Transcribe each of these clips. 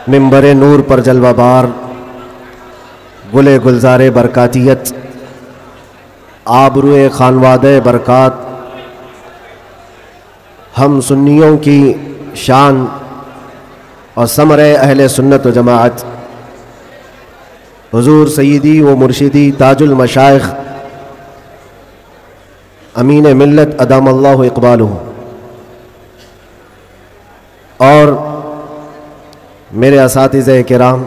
मिंबर नूर पर जलवाबार गुले गुलजारे बरकातियत आबरूए खानवादे बरकात हम सुन्नियों की शान और समरे अहले सुन्नत व जमाअत हुजूर सय्यदी व मुर्शिदी ताजुल मशाइख अमीन मिल्लत अदामल्लाहु इक़बालुहु और मेरे असातिज़े किराम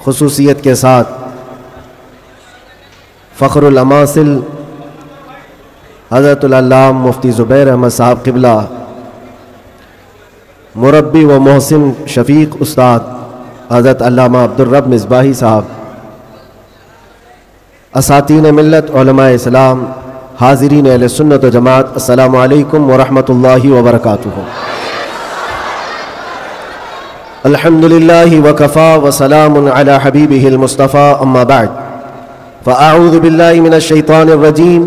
खुसूसियत के साथ फ़ख्रुल अमासिल हज़रतुल अल्लामा मुफ्ती ज़ुबैर अहमद साहब क़िबला मुरब्बी व मोहसिन शफ़ीक़ उस्ताद हज़रत अल्लामा अब्दुर रब मिसबाही साहब, असातीन मिल्लत उलमाए इस्लाम, हाज़िरीन अहले सुन्नत व जमाअत, अस्सलामु अलैकुम व रहमतुल्लाहि व बरकातुहू। अल्हम्दुलिल्लाहि व कफ़ा व सलामुन अला हबीबिहिल मुस्तफ़ा अम्मा बअद फ़अऊज़ु बिल्लाहि मिनश शैतानिर रजीम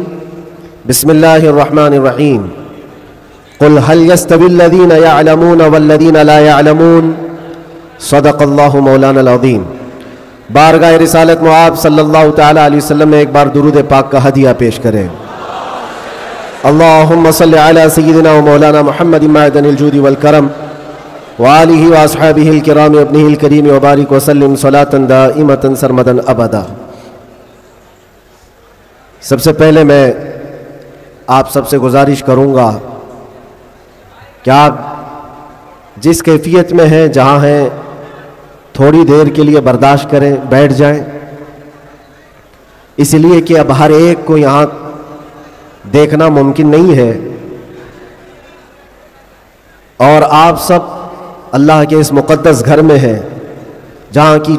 बिस्मिल्लाहिर रहमानिर रहीम क़ुल हल यस्तविल्लज़ीना यअलमून वल्लज़ीना ला यअलमून सदक़ल्लाहु मौलाना अज़ीम। बारगाह रिसालत मुआब सल्लल्लाहु तआला अलैहि वसल्लम में एक बार दुरूद पाक का हदिया पेश करें। अल्लाहुम्मा सल्लि अला सय्यिदिना व मौलाना मुहम्मद मअदनिल जूदि वल करम व आलिहि व अस्हाबिहिल किराम व इब्निहिल करीम व बारिक व सल्लिम सलातन दाइमतन सरमदन अबदा। सबसे पहले मैं आप सबसे गुजारिश करूँगा कि आप जिस कैफियत में हैं, जहाँ हैं, थोड़ी देर के लिए बर्दाश्त करें, बैठ जाएं, इसलिए कि अब हर एक को यहाँ देखना मुमकिन नहीं है और आप सब अल्लाह के इस मुक़द्दस घर में हैं जहाँ की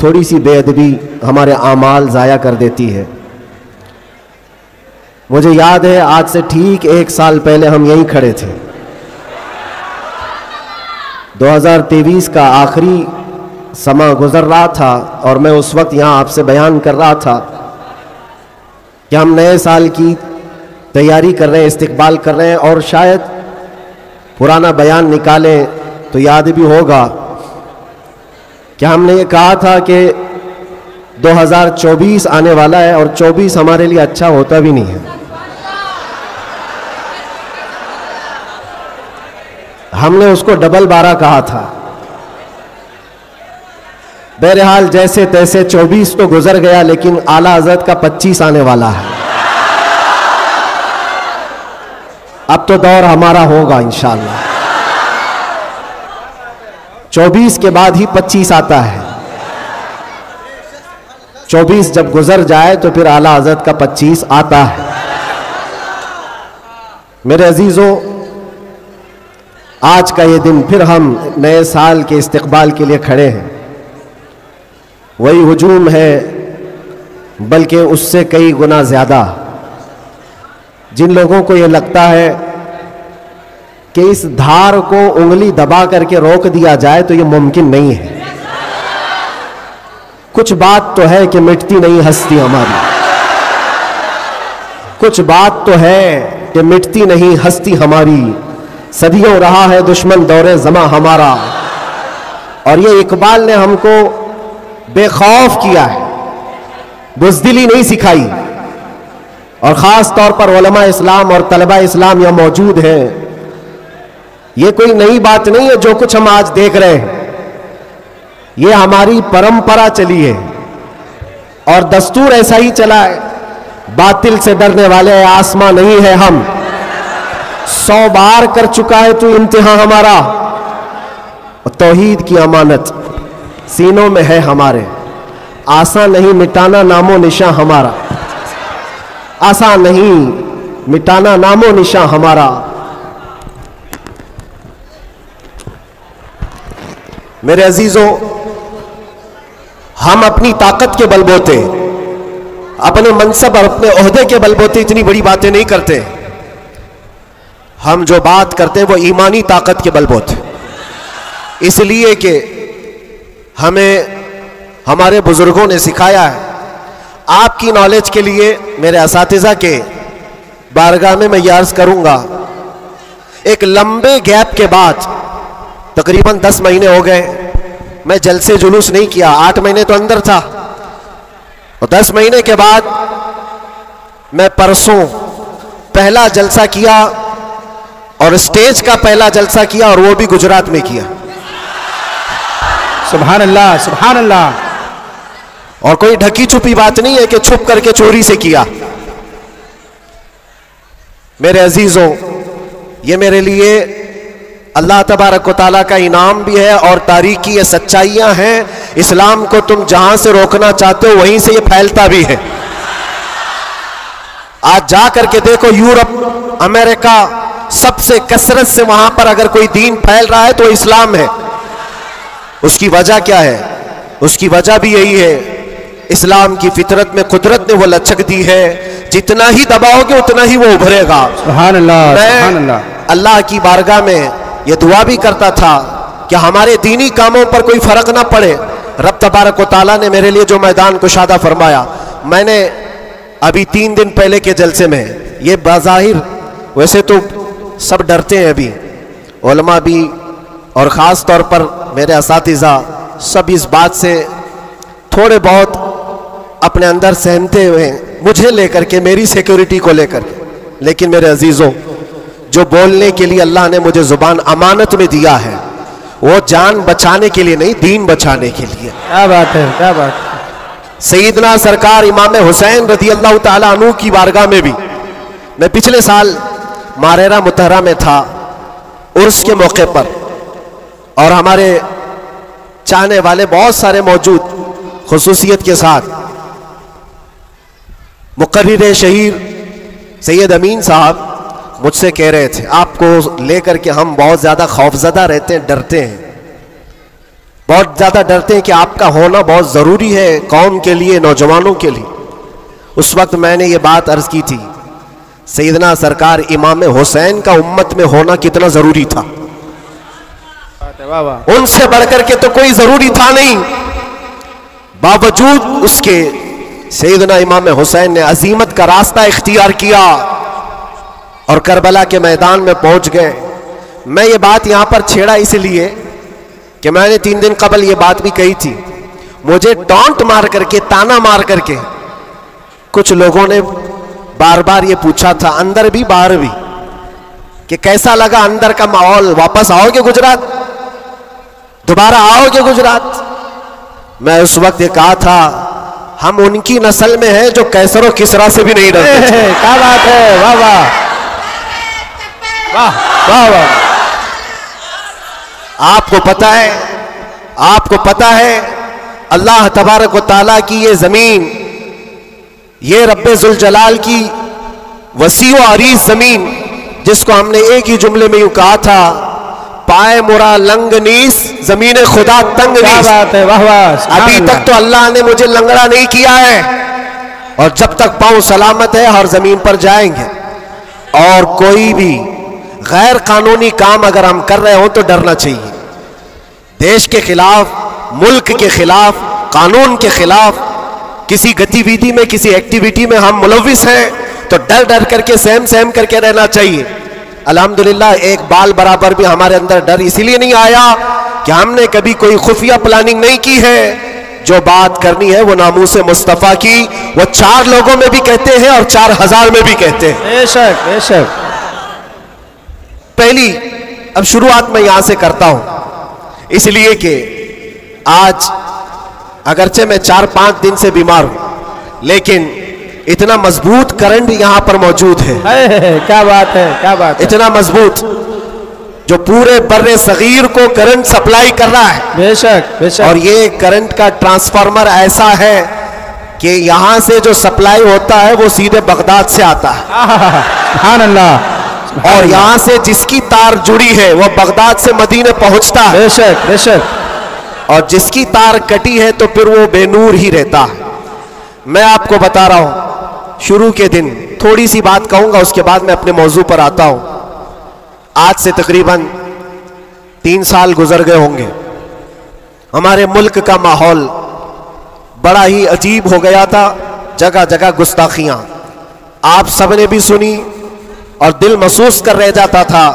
थोड़ी सी बेअदबी हमारे आमाल ज़ाया कर देती है। मुझे याद है आज से ठीक 1 साल पहले हम यहीं खड़े थे। 2023 का आखिरी समा गुजर रहा था और मैं उस वक्त यहाँ आपसे बयान कर रहा था कि हम नए साल की तैयारी कर रहे हैं, इस्तकबाल कर रहे हैं और शायद पुराना बयान निकालें तो याद भी होगा कि हमने ये कहा था कि 2024 आने वाला है और 24 हमारे लिए अच्छा होता भी नहीं है। हमने उसको डबल 12 कहा था। बहरहाल जैसे तैसे 24 तो गुजर गया, लेकिन आला हज़रत का 25 आने वाला है। अब तो दौर हमारा होगा इंशाअल्लाह। 24 के बाद ही 25 आता है। 24 जब गुजर जाए तो फिर आला हज़रत का 25 आता है। मेरे अजीजों, आज का ये दिन फिर हम नए साल के इस्तकबाल के लिए खड़े हैं। वही हुजूम है, बल्कि उससे कई गुना ज़्यादा। जिन लोगों को ये लगता है कि इस धार को उंगली दबा करके रोक दिया जाए तो ये मुमकिन नहीं है। कुछ बात तो है कि मिटती नहीं हस्ती हमारी, कुछ बात तो है कि मिटती नहीं हस्ती हमारी। सदियों रहा है दुश्मन दौरे ज़मा हमारा। और ये इकबाल ने हमको बेखौफ किया है, बुज़दिली नहीं सिखाई। और ख़ास तौर पर उलमा इस्लाम और तलबा इस्लाम यहाँ मौजूद हैं। ये कोई नई बात नहीं है जो कुछ हम आज देख रहे हैं, ये हमारी परंपरा चली है और दस्तूर ऐसा ही चला है। बातिल से डरने वाले आसमां नहीं है हम, 100 बार कर चुका है तू इम्तिहान हमारा। और तौहीद की अमानत सीनों में है हमारे, आसान नहीं मिटाना नामो निशान हमारा, आसान नहीं मिटाना नामो निशान हमारा। मेरे अजीजों, हम अपनी ताकत के बलबूते, अपने मनसब और अपने ओहदे के बलबूते इतनी बड़ी बातें नहीं करते। हम जो बात करते हैं वो ईमानी ताकत के बलबूते, इसलिए कि हमें हमारे बुजुर्गों ने सिखाया है। आपकी नॉलेज के लिए मेरे असातिज़ा के बारगाह में मैं ये अर्ज़ करूँगा, एक लंबे गैप के बाद तकरीबन 10 महीने हो गए, मैं जलसे जुलूस नहीं किया। 8 महीने तो अंदर था और 10 महीने के बाद मैं परसों पहला जलसा किया और स्टेज का पहला जलसा किया, और वो भी गुजरात में किया। सुभान अल्लाह, सुभान अल्लाह। और कोई ढकी छुपी बात नहीं है कि छुप करके चोरी से किया। मेरे अजीजों, ये मेरे लिए अल्लाह तबारक व तआला का इनाम भी है और तारीख की ये सच्चाइयां हैं। इस्लाम को तुम जहां से रोकना चाहते हो वहीं से ये फैलता भी है। आज जा करके देखो, यूरोप, अमेरिका, सबसे कसरत से वहां पर अगर कोई दीन फैल रहा है तो इस्लाम है। उसकी वजह क्या है? उसकी वजह भी यही है, इस्लाम की फितरत में कुदरत ने वो लचक दी है, जितना ही दबाओगे उतना ही वो उभरेगा। सुभान अल्लाह, सुभान अल्लाह। मैं अल्लाह की बारगाह में ये दुआ भी करता था कि हमारे दीनी कामों पर कोई फर्क ना पड़े। रब तबारक व तआला ने मेरे लिए जो मैदान कुशादा फरमाया, मैंने अभी 3 दिन पहले के जलसे में, ये बाज़ाहिर वैसे तो सब डरते हैं अभी, उलमा भी और ख़ास तौर पर मेरे असातिज़ा सब इस बात से थोड़े बहुत अपने अंदर सहमते हुए मुझे लेकर के, मेरी सिक्योरिटी को लेकर के। लेकिन मेरे अजीज़ों, जो बोलने के लिए अल्लाह ने मुझे ज़ुबान अमानत में दिया है, वो जान बचाने के लिए नहीं, दीन बचाने के लिए। क्या बात है, क्या बात है। सैयदना सरकार इमाम हुसैन रज़ी अल्लाह ताला अन्हु की बारगाह में भी मैं पिछले साल मारेरा मुतहरा में था, उर्स के मौके पर, और हमारे चाहने वाले बहुत सारे मौजूद, खुसूसियत के साथ मुकर्रिर शहीर सैयद अमीन साहब मुझसे कह रहे थे, आपको लेकर के हम बहुत ज़्यादा खौफजदा रहते हैं, डरते हैं, बहुत ज़्यादा डरते हैं कि आपका होना बहुत ज़रूरी है कौम के लिए, नौजवानों के लिए। उस वक्त मैंने ये बात अर्ज़ की थी, सैयदना सरकार इमाम हुसैन का उम्मत में होना कितना ज़रूरी था। उनसे बढ़कर के तो कोई ज़रूरी था नहीं, बावजूद उसके सैयदना इमाम हुसैन ने अजीमत का रास्ता इख्तियार किया और करबला के मैदान में पहुंच गए। मैं ये बात यहां पर छेड़ा इसलिए कि मैंने 3 दिन कबल ये बात भी कही थी। मुझे टॉन्ट मार करके, ताना मार करके कुछ लोगों ने बार बार ये पूछा था, अंदर भी बाहर भी, कि कैसा लगा अंदर का माहौल, वापस आओगे गुजरात, दोबारा आओगे गुजरात। मैं उस वक्त ये कहा था, हम उनकी नस्ल में हैं जो कैसर और किसरा से भी नहीं डरते। क्या बात है, वाह वाह वाह वाह वाह। आपको पता है, आपको पता है, अल्लाह तबारक व तआला की ये जमीन, ये रब्बे जुल जलाल की वसी व अरीज जमीन, जिसको हमने एक ही जुमले में यूं कहा था, पाए मुरा लंग नीस, जमीन खुदा तंग नीस। क्या बात है, वाह वाह। अभी तक तो अल्लाह ने मुझे लंगड़ा नहीं किया है, और जब तक पांव सलामत है हर जमीन पर जाएंगे। और कोई भी गैर कानूनी काम अगर हम कर रहे हो तो डरना चाहिए। देश के खिलाफ, मुल्क के खिलाफ, कानून के खिलाफ किसी गतिविधि में, किसी एक्टिविटी में हम मुलविस हैं तो डर डर करके, सहम सहम करके रहना चाहिए। अल्हम्दुलिल्लाह एक बाल बराबर भी हमारे अंदर डर इसीलिए नहीं आया कि हमने कभी कोई खुफिया प्लानिंग नहीं की है। जो बात करनी है वो नामूस मुस्तफ़ा की, वो 4 लोगों में भी कहते हैं और 4000 में भी कहते हैं। बेशक बेशक। पहली अब शुरुआत मैं यहां से करता हूं, इसलिए कि आज अगरचे मैं 4-5 दिन से बीमार हूं, लेकिन इतना मजबूत करंट यहां पर मौजूद है। क्या बात है, क्या बात है। इतना मजबूत जो पूरे बर्रे सगीर को करंट सप्लाई कर रहा है। बेशक बेशक। और ये करंट का ट्रांसफार्मर ऐसा है कि यहां से जो सप्लाई होता है वो सीधे बगदाद से आता है। सुभान अल्लाह। और यहां से जिसकी तार जुड़ी है वो बगदाद से मदीने पहुंचता है। बेशक बेशक। और जिसकी तार कटी है तो फिर वो बेनूर ही रहता है। मैं आपको बता रहा हूं, शुरू के दिन थोड़ी सी बात कहूंगा, उसके बाद मैं अपने मौजू पर आता हूं। आज से तकरीबन 3 साल गुजर गए होंगे। हमारे मुल्क का माहौल बड़ा ही अजीब हो गया था, जगह जगह गुस्ताखियां आप सबने भी सुनी और दिल महसूस कर रह जाता था।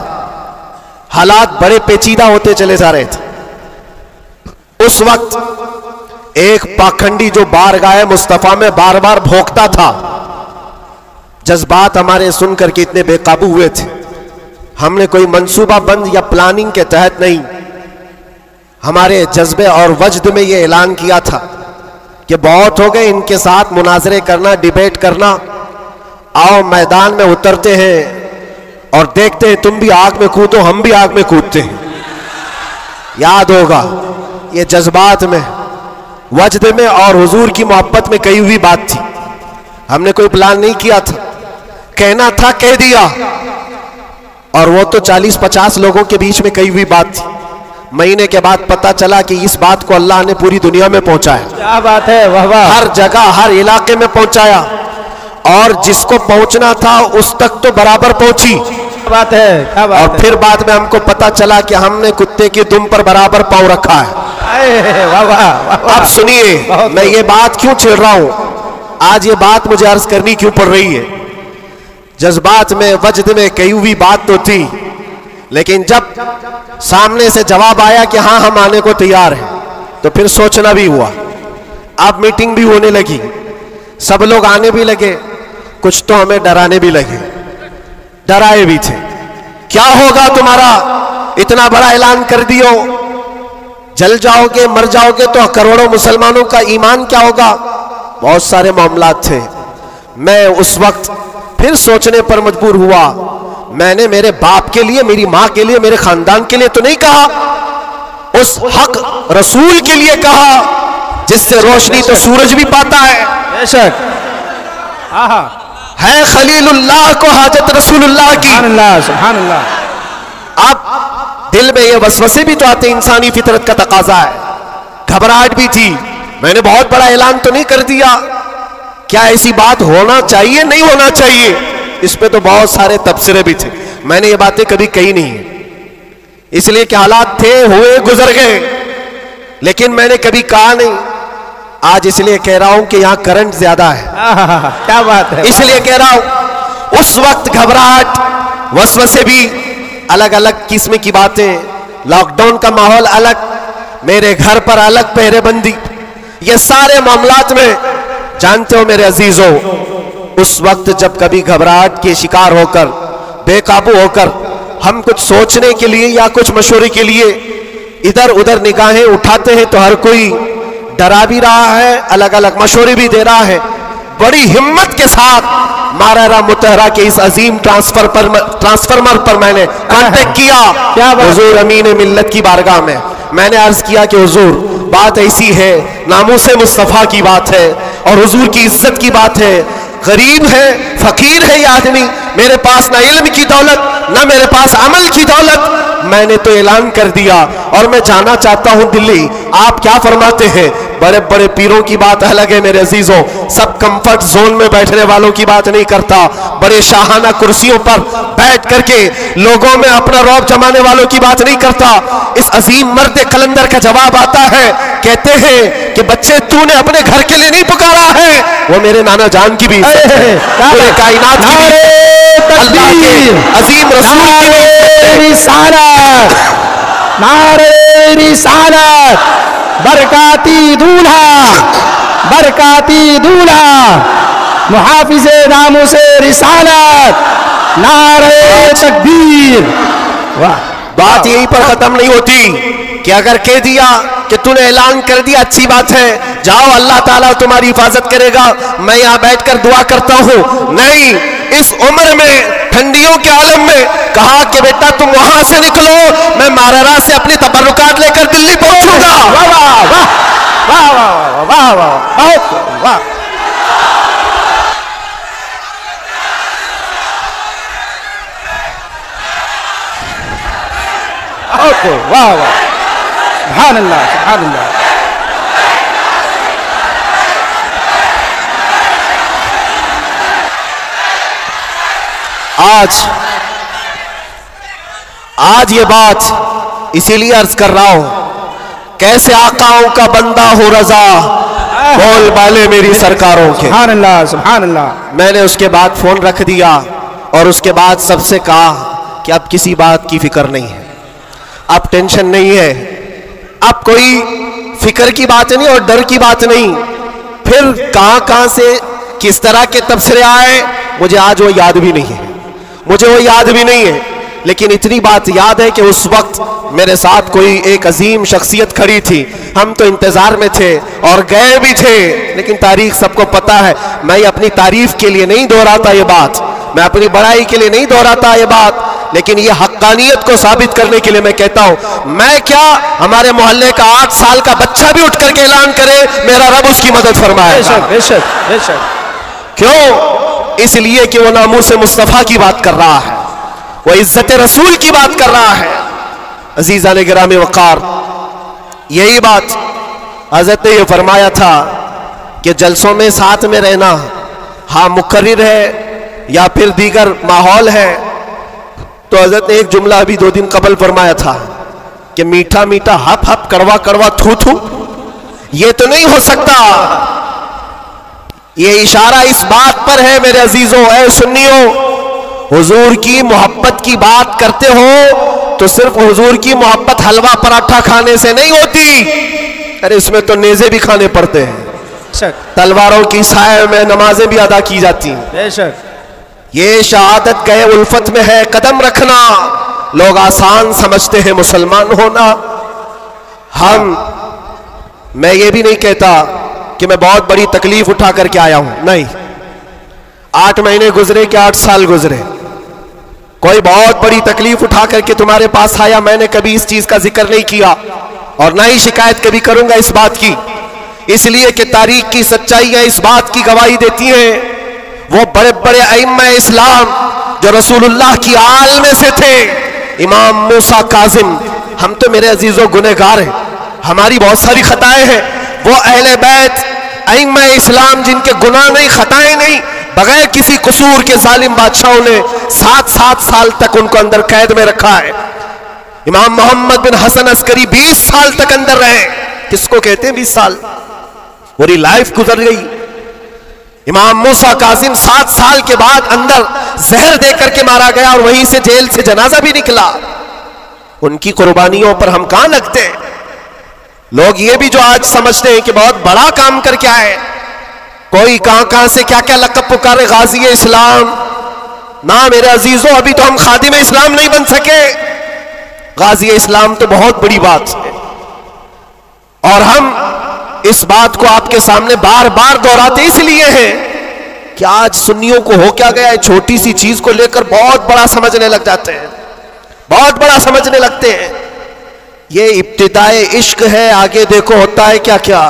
हालात बड़े पेचीदा होते चले जा रहे थे। उस वक्त एक पाखंडी जो बारगाह मुस्तफा में बार बार भोंकता था, जज्बात हमारे सुनकर के इतने बेकाबू हुए थे। हमने कोई मंसूबा बंद या प्लानिंग के तहत नहीं, हमारे जज्बे और वजद में यह ऐलान किया था कि बहुत हो गए इनके साथ मुनाजरे करना, डिबेट करना, आओ मैदान में उतरते हैं और देखते हैं, तुम भी आग में कूदो हम भी आग में कूदते हैं। याद होगा ये जज्बात में, वजद में और हुजूर की मोहब्बत में कही हुई बात थी। हमने कोई प्लान नहीं किया था, कहना था कह दिया, और वो तो 40-50 लोगों के बीच में कही हुई बात थी। महीने के बाद पता चला कि इस बात को अल्लाह ने पूरी दुनिया में पहुंचाया। क्या बात है, वाह वाह। हर जगह हर इलाके में पहुंचाया, और जिसको पहुंचना था उस तक तो बराबर पहुंची। क्या बात है, क्या बात और फिर बाद में हमको पता चला कि हमने कुत्ते की दुम पर बराबर पांव रखा है। वाह वाह। अब सुनिए, मैं ये बात क्यों छेड़ रहा हूं, आज ये बात मुझे अर्ज करनी क्यों पड़ रही है। जज्बात में, वजद में कही हुई बात तो थी, लेकिन जब सामने से जवाब आया कि हाँ हम आने को तैयार हैं, तो फिर सोचना भी हुआ। अब मीटिंग भी होने लगी, सब लोग आने भी लगे, कुछ तो हमें डराने भी लगे, डराए भी थे। क्या होगा तुम्हारा, इतना बड़ा ऐलान कर दियो, जल जाओगे मर जाओगे तो करोड़ों मुसलमानों का ईमान क्या होगा। बहुत सारे मामलात थे। मैं उस वक्त फिर सोचने पर मजबूर हुआ। मैंने मेरे बाप के लिए, मेरी मां के लिए, मेरे खानदान के लिए तो नहीं कहा, उस हक रसूल के लिए कहा जिससे रोशनी तो सूरज भी पाता है। बेशक है खलीलुल्लाह को हाजत रसूलुल्लाह की। सुभान अल्लाह। अब दिल में ये वसवसे भी तो आते, इंसानी फितरत का तकाजा है। घबराहट भी थी। मैंने बहुत बड़ा ऐलान तो नहीं कर दिया, क्या ऐसी बात होना चाहिए नहीं होना चाहिए, इस पे तो बहुत सारे तबसरे भी थे। मैंने ये बातें कभी कही नहीं है, इसलिए कि हालात थे, हुए, गुजर गए, लेकिन मैंने कभी कहा नहीं। आज इसलिए कह रहा हूं कि यहां करंट ज्यादा है। क्या बात है, इसलिए कह रहा हूं। उस वक्त घबराहट, वसवसे भी, अलग अलग किस्म की बातें, लॉकडाउन का माहौल अलग, मेरे घर पर अलग पहरेबंदी, ये सारे मामलात में जानते हो मेरे अजीजों, उस वक्त जब कभी घबराहट के शिकार होकर, बेकाबू होकर हम कुछ सोचने के लिए या कुछ मशवरे के लिए इधर उधर निगाहें उठाते हैं, तो हर कोई डरा भी रहा है, अलग अलग मशवरे भी दे रहा है। बड़ी हिम्मत के साथ मारारा मुतहरा के इस अजीम ट्रांसफार्मर पर मैंने कांटेक्ट किया। हुजूर अमीन मिल्लत की बारगाह में मैंने अर्ज किया कि हुजूर बात ऐसी है, नामूसे मुस्तफ़ा की बात है और हुजूर की इज्जत की बात है। गरीब है, फकीर है ये आदमी, मेरे पास ना इल्म की दौलत, ना मेरे पास अमल की दौलत। मैंने तो ऐलान कर दिया और मैं जाना चाहता हूं दिल्ली। आप क्या फरमाते हैं? बड़े बड़े पीरों की बात अलग है मेरे अजीजों, सब कंफर्ट जोन में बैठने वालों की बात नहीं करता, बड़े शाहाना कुर्सियों पर बैठ करके लोगों में अपना रौब जमाने वालों की बात नहीं करता। इस अजीम मर्द कलंदर का जवाब आता है, कहते हैं कि बच्चे तूने अपने घर के लिए नहीं पुकारा है, वो मेरे नाना जान की भी पूरे कायनात की भी, अल्लाह के अजीम रसूल की रिसालत, नारे रिसालत, बरकाती दूल्हा, बरकाती दूल्हा, मुहाफिज़े नामूसे रिसालत, नारे तकबीर। वाह, बात यहीं पर खत्म नहीं होती कि अगर कह दिया कि तूने ऐलान कर दिया, अच्छी बात है, जाओ अल्लाह ताला तुम्हारी हिफाजत करेगा, मैं यहाँ बैठकर दुआ करता हूँ। नहीं, इस उम्र में ठंडियों के आलम में कहा कि बेटा तुम वहां से निकलो, मैं मारारा से अपनी तबर्रुकात लेकर दिल्ली पहुंचूंगा। वाह वाह वाह वाह वाह वाह वाह। ओके, वाह वाह, सुभान अल्लाह, सुभान अल्लाह। आज ये बात इसीलिए अर्ज कर रहा हूं, कैसे आकाओं का बंदा हो रजा, बोल बाले मेरी सरकारों के। सुभान अल्लाह, सुभान अल्लाह। मैंने उसके बाद फोन रख दिया और उसके बाद सबसे कहा कि अब किसी बात की फिक्र नहीं है, अब टेंशन नहीं है, अब कोई फिक्र की बात नहीं और डर की बात नहीं। फिर कहां से किस तरह के तबसरे आए मुझे आज वो याद भी नहीं है, मुझे वो याद भी नहीं है। लेकिन इतनी बात याद है कि उस वक्त मेरे साथ कोई एक अजीम शख्सियत खड़ी थी, हम तो इंतजार में थे और गए भी थे, लेकिन तारीख सबको पता है। मैं अपनी तारीफ के लिए नहीं दोहराता ये बात, मैं अपनी बड़ाई के लिए नहीं दोहराता ये बात, लेकिन ये हक्कानियत को साबित करने के लिए मैं कहता हूं। मैं क्या, हमारे मोहल्ले का 8 साल का बच्चा भी उठ करके ऐलान करे मेरा रब उसकी मदद फरमाए। बेशक बेशक बेशक। क्यों? इसलिए कि वो नामूस मुस्तफा की बात कर रहा है, वो इज्जत रसूल की बात कर रहा है। अजीज़ान गिरामी वक़ार, यही बात हज़रत ने ये फरमाया था कि जलसों में साथ में रहना, हाँ मुकर्रिर है या फिर दीगर माहौल है, तो हज़रत ने एक जुमला अभी 2 दिन कबल फरमाया था कि मीठा मीठा हप हप, कड़वा कड़वा थू थू, ये तो नहीं हो सकता। ये इशारा इस बात पर है मेरे अजीजों, ऐ सुन्नियों, हुजूर की मोहब्बत की बात करते हो तो सिर्फ हुजूर की मोहब्बत हलवा पराठा खाने से नहीं होती, अरे इसमें तो नेज़े भी खाने पड़ते हैं, तलवारों की साए में नमाजें भी अदा की जाती हैं। बेशक ये शहादत गए उल्फत में है कदम रखना, लोग आसान समझते हैं मुसलमान होना। मैं ये भी नहीं कहता कि मैं बहुत बड़ी तकलीफ उठा करके आया हूं, नहीं। 8 महीने गुजरे कि 8 साल गुजरे, कोई बहुत बड़ी तकलीफ उठा करके तुम्हारे पास आया, मैंने कभी इस चीज का जिक्र नहीं किया और ना ही शिकायत कभी करूंगा इस बात की, इसलिए कि तारीख की सच्चाइयां इस बात की गवाही देती हैं। वो बड़े बड़े अइम्मा इस्लाम जो रसूलुल्लाह की आल में से थे, इमाम मूसा काजिम, हम तो मेरे अजीजों गुनहगार हैं, हमारी बहुत सारी खताएं हैं। वो अहले बैत अइम्मा इस्लाम जिनके गुनाह नहीं, खताएं नहीं, बगैर किसी कसूर के जालिम बादशाहों ने 7-7 साल तक उनको अंदर कैद में रखा है। इमाम मोहम्मद बिन हसन अस्करी 20 साल तक अंदर रहे, किसको कहते हैं 20 साल, पूरी लाइफ गुजर गई। इमाम मूसा कासिम 7 साल के बाद अंदर जहर देकर के मारा गया और वहीं से जेल से जनाजा भी निकला। उनकी कुर्बानियों पर हम कहां लगते हैं? लोग ये भी जो आज समझते हैं कि बहुत बड़ा काम करके आए, कोई कहां से क्या क्या लक़ब पुकारे, गाजी इस्लाम। ना मेरे अजीजों, अभी तो हम खादिम इस्लाम नहीं बन सके, गाजी इस्लाम तो बहुत बड़ी बात है। और हम इस बात को आपके सामने बार बार दोहराते इसलिए हैं कि आज सुन्नियों को हो क्या गया है, छोटी सी चीज को लेकर बहुत बड़ा समझने लग जाते हैं, बहुत बड़ा समझने लगते हैं। ये इब्तिदाए इश्क है, आगे देखो होता है क्या क्या,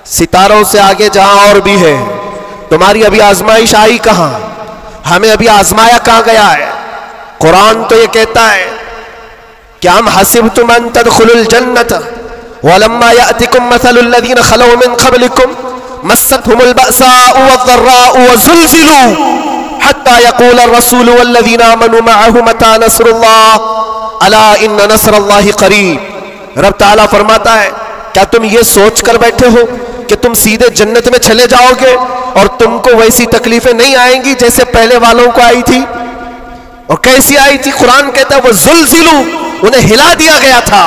सितारों से आगे जहां और भी है। तुम्हारी अभी आजमाइश आई कहां, हमें अभी आजमाया कहां गया है? कुरान तो ये कहता है कि हम हसिबतुम अन तदखुलुल जन्नत वलम्मा यातिकुम मसलुल लज़ीना खलौ मिन क़ब्लिकुम मस्सतहुमुल बअसाउ वज़्ज़र्राउ वज़ुलज़िलू हत्ता यक़ूल अर्रसूल वल्लज़ीना आमनू मअहु मता नस्रुल्लाह अला इन्न नस्रल्लाहि क़रीब। रब ताला फरमाता है, क्या तुम ये सोच कर बैठे हो कि तुम सीधे जन्नत में चले जाओगे और तुमको वैसी तकलीफें नहीं आएंगी जैसे पहले वालों को आई थी? और कैसी आई थी? कुरान कहता है वो ज़ुलज़िलू, उन्हें हिला दिया गया था।